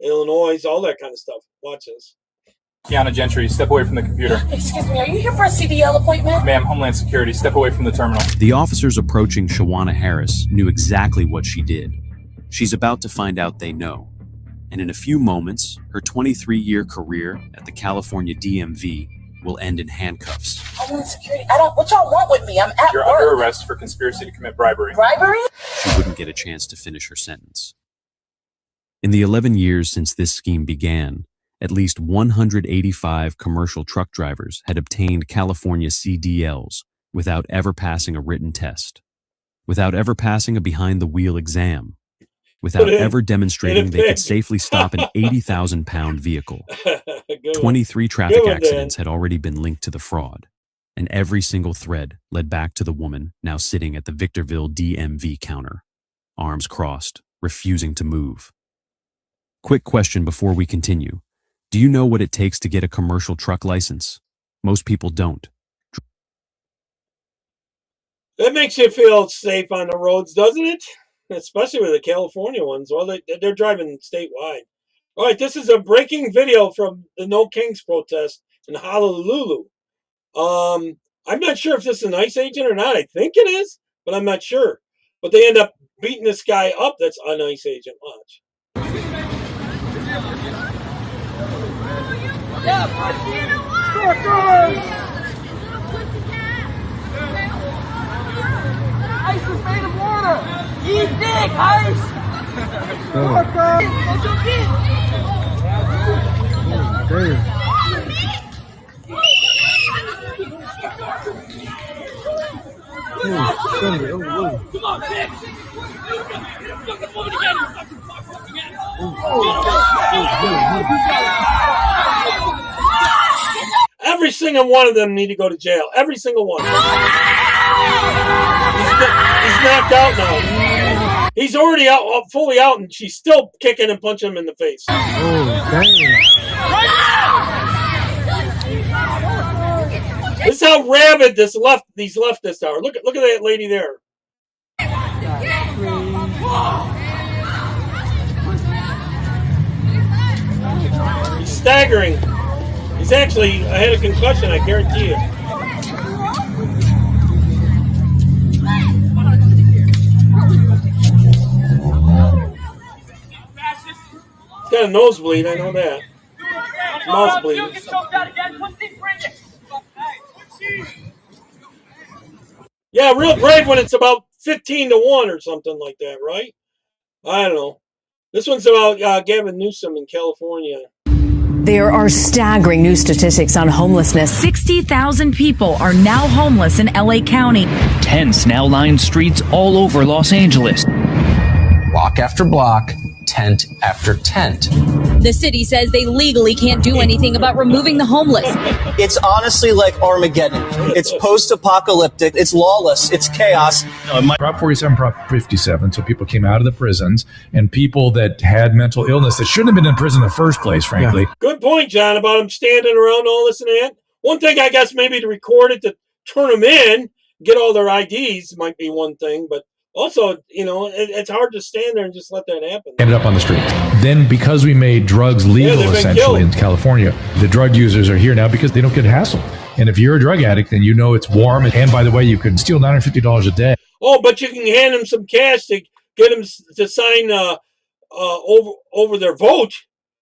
Illinois, all that kind of stuff. Watch this. Kiana Gentry, step away from the computer. Excuse me, are you here for a CDL appointment? Ma'am, Homeland Security, step away from the terminal. The officers approaching Shawana Harris knew exactly what she did. She's about to find out they know. And in a few moments, her 23-year career at the California DMV will end in handcuffs. Homeland Security, what y'all want with me? I'm at You're work. under arrest for conspiracy to commit bribery. Bribery? She wouldn't get a chance to finish her sentence. In the 11 years since this scheme began, at least 185 commercial truck drivers had obtained California CDLs without ever passing a written test, without ever passing a behind-the-wheel exam, without ever demonstrating they could safely stop an 80,000-pound vehicle. 23 traffic accidents had already been linked to the fraud, and every single thread led back to the woman now sitting at the Victorville DMV counter, arms crossed, refusing to move. Quick question before we continue. Do you know what it takes to get a commercial truck license? Most people don't. That makes you feel safe on the roads, doesn't it? Especially with the California ones. Well, they're driving statewide. All right, this is a breaking video from the No Kings protest in Honolulu. I'm not sure if this is an ICE agent or not. I think it is, but I'm not sure. But they end up beating this guy up that's an ICE agent. Watch. Every single one of them need to go to jail. Every single one. He's knocked out now. He's already out, fully out, and she's still kicking and punching him in the face. Oh, dang. This is how rabid these leftists are. Look at that lady there. He's staggering. He's actually had a concussion, I guarantee you. He's got a nosebleed, I know that. Nosebleed. Yeah, real brave when it's about 15-1 or something like that, right? I don't know. This one's about Gavin Newsom in California. There are staggering new statistics on homelessness. 60,000 people are now homeless in LA County. Tents now line streets all over Los Angeles. Block after block, tent after tent. The city says they legally can't do anything about removing the homeless. It's honestly like Armageddon. It's post-apocalyptic. It's lawless. It's chaos. Prop 47, Prop 57. So people came out of the prisons, and people that had mental illness that shouldn't have been in prison in the first place, frankly. Yeah. Good point, John, about them standing around all this and that. One thing, I guess, maybe to record it, to turn them in, get all their IDs might be one thing, but also, you know, it's hard to stand there and just let that happen. Ended up on the street. Then, because we made drugs legal, essentially, in California, the drug users are here now because they don't get hassled. And if you're a drug addict, then you know it's warm. And by the way, you can steal $950 a day. Oh, but you can hand them some cash to get them to sign over their vote.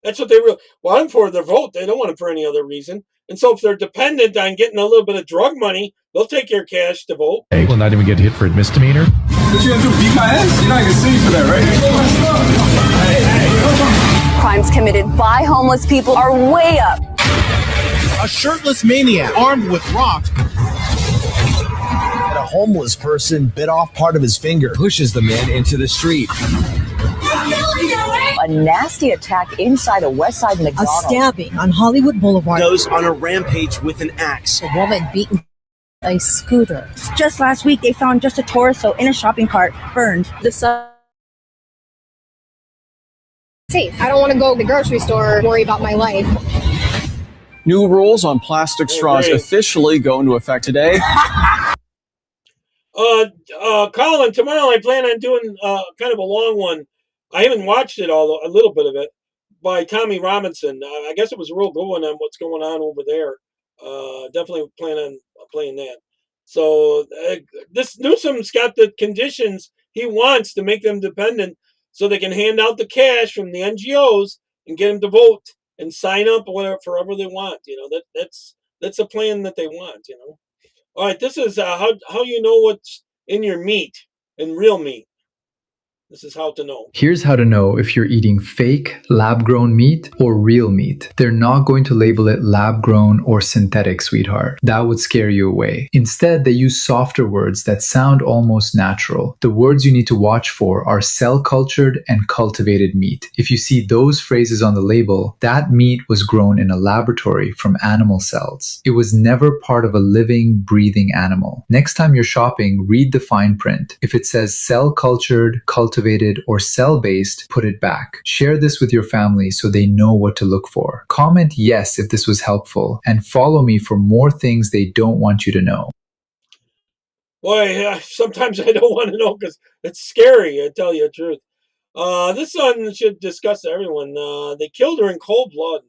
That's what they really want them for, their vote. They don't want it for any other reason. And so if they're dependent on getting a little bit of drug money, they'll take your cash to vote. They will not even get hit for a misdemeanor. What you gonna do, beat my ass? You're not gonna sue for that, right? Crimes committed by homeless people are way up. A shirtless maniac armed with rocks. And a homeless person bit off part of his finger, pushes the man into the street. A nasty attack inside a Westside McDonald's. A stabbing on Hollywood Boulevard. Goes on a rampage with an axe. A woman beaten a scooter. Just last week, they found just a torso in a shopping cart, burned. Safe. I don't want to go to the grocery store and worry about my life. New rules on plastic straws officially go into effect today. Colin, tomorrow I plan on doing kind of a long one. I haven't watched it all, a little bit of it, by Tommy Robinson. I guess it was a real good one on what's going on over there. Definitely plan on playing that. So this Newsom's got the conditions he wants to make them dependent so they can hand out the cash from the NGOs and get them to vote and sign up whatever forever they want. You know, that's a plan that they want, you know. All right, this is how you know what's in your meat and real meat. This is how to know. Here's how to know if you're eating fake, lab-grown meat or real meat. They're not going to label it lab-grown or synthetic, sweetheart. That would scare you away. Instead, they use softer words that sound almost natural. The words you need to watch for are cell-cultured and cultivated meat. If you see those phrases on the label, that meat was grown in a laboratory from animal cells. It was never part of a living, breathing animal. Next time you're shopping, read the fine print. If it says cell-cultured, cultivated, or cell-based, put it back. Share this with your family so they know what to look for. Comment yes if this was helpful, and follow me for more things they don't want you to know. Boy, sometimes I don't want to know because it's scary, I tell you the truth. This one should discuss everyone. They killed her in cold blood.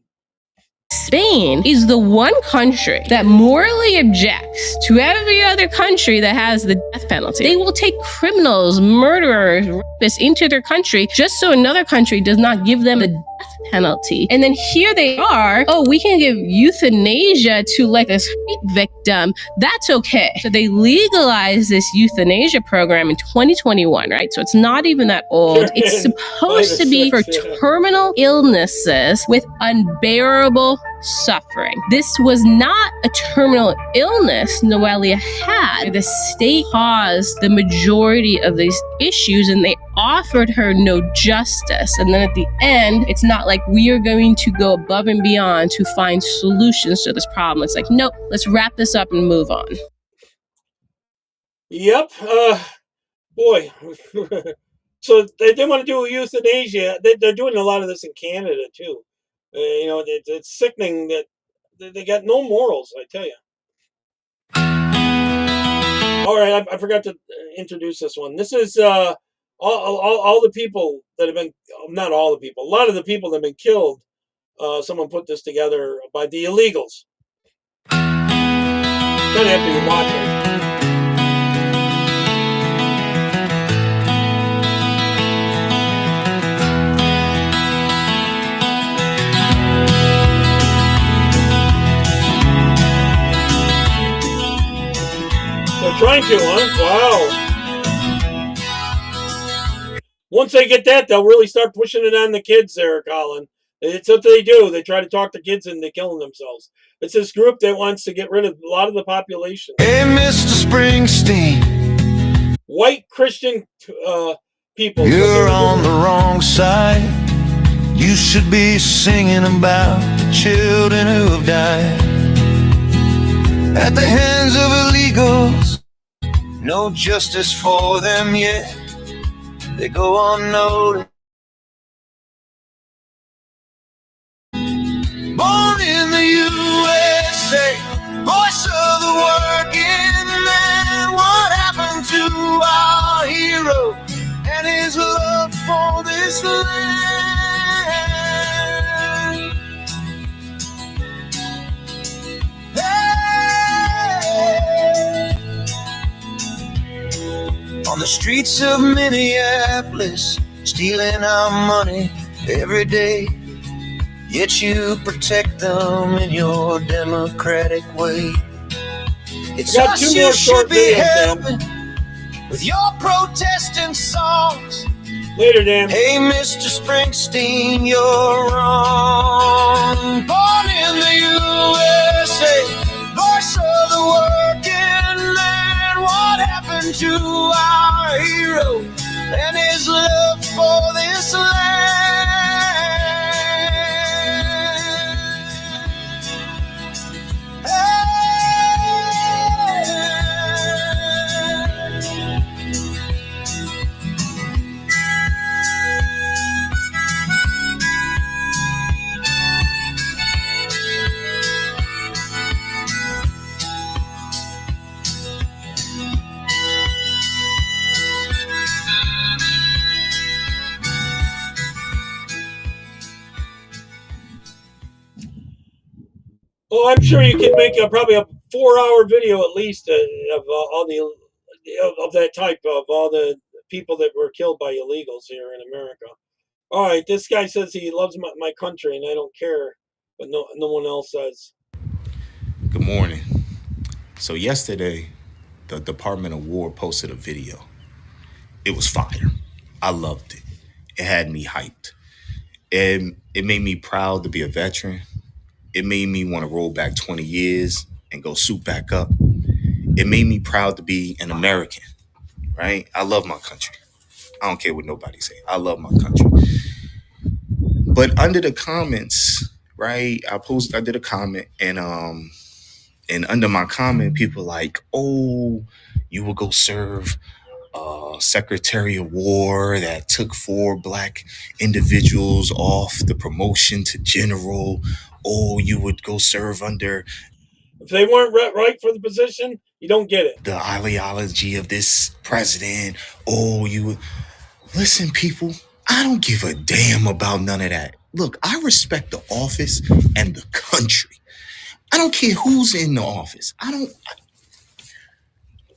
Spain is the one country that morally objects next to every other country that has the death penalty. They will take criminals, murderers, rapists into their country just so another country does not give them the death penalty. And then here they are, oh, we can give euthanasia to like this rape victim. That's okay. So they legalized this euthanasia program in 2021, right? So it's not even that old. It's supposed to be for terminal illnesses with unbearable suffering. This was not a terminal illness Noelia had. The state caused the majority of these issues and they offered her no justice. And then at the end, it's not like we are going to go above and beyond to find solutions to this problem. It's like, nope, let's wrap this up and move on. Yep. Boy. So they want to do euthanasia. They're doing a lot of this in Canada too. You know, it's sickening that they got no morals, I tell you. All right, I forgot to introduce this one. This is all the people that have been, not all the people, a lot of the people that have been killed. Someone put this together by the illegals. Kind of have to watch it. They're trying to, huh? Wow. Once they get that, they'll really start pushing it on the kids there, Colin. It's what they do. They try to talk the kids into killing themselves. It's this group that wants to get rid of a lot of the population. Hey, Mr. Springsteen. White Christian people. You're on the wrong side. You should be singing about the children who have died at the hands of illegals. No justice for them yet. They go unnoticed. Born in the USA, voice of the working man. What happened to our hero and his love for this land? Hey. On the streets of Minneapolis, stealing our money every day. Yet you protect them in your democratic way. It's us you should be helping with your protesting songs. Later, Dan. Hey, Mr. Springsteen, you're wrong. Born in the USA, voice of the working man. What happened to our hero and his love for this land? Oh, I'm sure you could make probably a 4-hour video at least of all of that type of all the people that were killed by illegals here in America. All right, this guy says he loves my country and I don't care, but no one else says. Good morning. So yesterday, the Department of War posted a video. It was fire. I loved it. It had me hyped. It made me proud to be a veteran. It made me want to roll back 20 years and go suit back up. It made me proud to be an American, right? I love my country. I don't care what nobody say. I love my country. But under the comments, right, I did a comment and under my comment, people like, oh, you will go serve Secretary of War that took 4 black individuals off the promotion to general. Oh, you would go serve under. If they weren't right for the position, you don't get it. The ideology of this president. Oh, you would. Listen, people, I don't give a damn about none of that. Look, I respect the office and the country. I don't care who's in the office.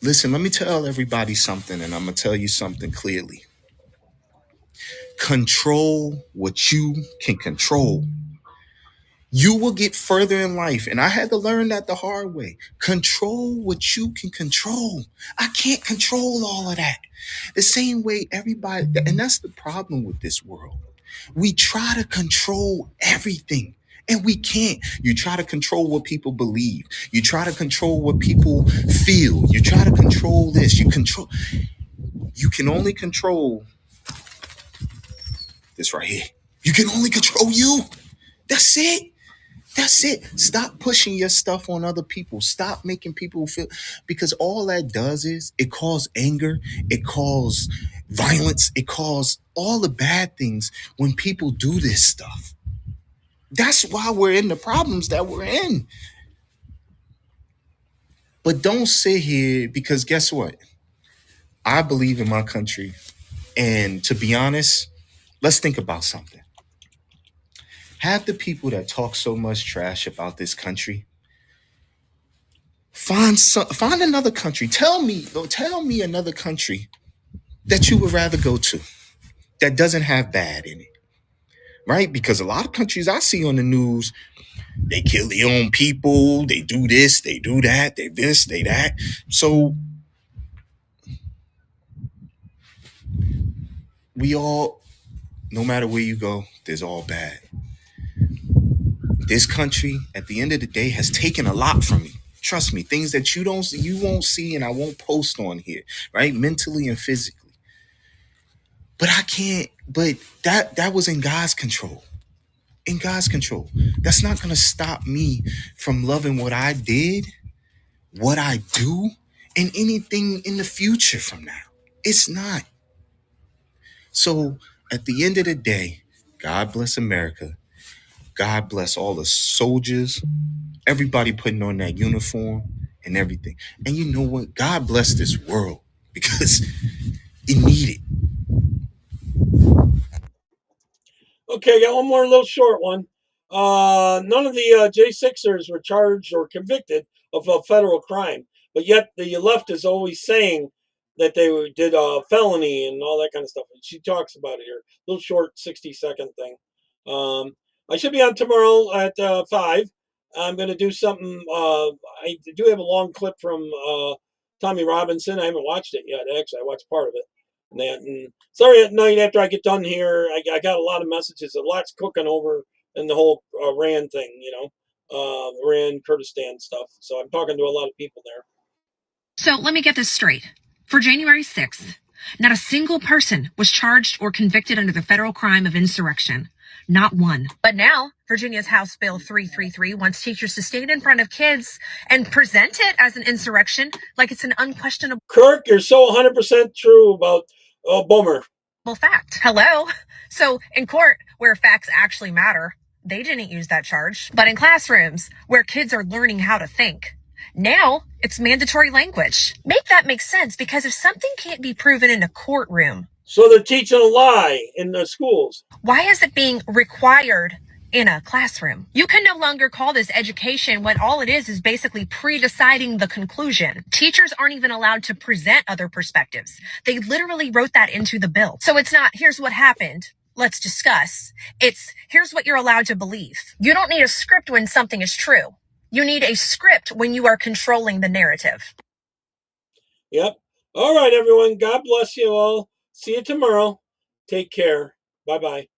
Listen, let me tell everybody something, and I'm going to tell you something clearly. Control what you can control. You will get further in life. And I had to learn that the hard way. Control what you can control. I can't control all of that. The same way everybody, and that's the problem with this world. We try to control everything. And we can't. You try to control what people believe. You try to control what people feel. You try to control this. You can only control this right here. You can only control you. That's it. That's it. Stop pushing your stuff on other people. Stop making people feel, because all that does is it causes anger. It causes violence. It causes all the bad things when people do this stuff. That's why we're in the problems that we're in. But don't sit here, because guess what? I believe in my country. And to be honest, let's think about something. Half the people that talk so much trash about this country, find another country. Tell me another country that you would rather go to that doesn't have bad in it, right? Because a lot of countries I see on the news, they kill their own people, they do this, they do that, they this, they that. So we all, no matter where you go, there's all bad. This country, at the end of the day, has taken a lot from me. Trust me, things that you won't see, and I won't post on here, right? Mentally and physically. But I can't. But that was in God's control. In God's control. That's not gonna stop me from loving what I did, what I do, and anything in the future from now. It's not. So at the end of the day, God bless America. God bless all the soldiers, everybody putting on that uniform and everything. And you know what? God bless this world, because it needed. Okay, I got one more little short one. None of the J6ers were charged or convicted of a federal crime, but yet the left is always saying that they did a felony and all that kind of stuff. And she talks about it here. Little short 60-second thing. I should be on tomorrow at 5. I'm going to do something. I do have a long clip from Tommy Robinson. I haven't watched it yet. Actually, I watched part of it. And sorry, at night after I get done here, I got a lot of messages. A lot's cooking over in the whole Iran thing, Iran, Kurdistan stuff. So I'm talking to a lot of people there. So let me get this straight. For January 6th, not a single person was charged or convicted under the federal crime of insurrection. Not one. But now, Virginia's House Bill 333 wants teachers to stand in front of kids and present it as an insurrection like it's an unquestionable... Kirk, you're so 100% true about Boomer. Fact. Hello? So, in court, where facts actually matter, they didn't use that charge. But in classrooms, where kids are learning how to think, now it's mandatory language. Make that make sense, because if something can't be proven in a courtroom... So they're teaching a lie in the schools. Why is it being required in a classroom? You can no longer call this education when all it is basically pre-deciding the conclusion. Teachers aren't even allowed to present other perspectives. They literally wrote that into the bill. So it's not, here's what happened, let's discuss. It's, here's what you're allowed to believe. You don't need a script when something is true. You need a script when you are controlling the narrative. Yep. All right, everyone. God bless you all. See you tomorrow. Take care. Bye-bye.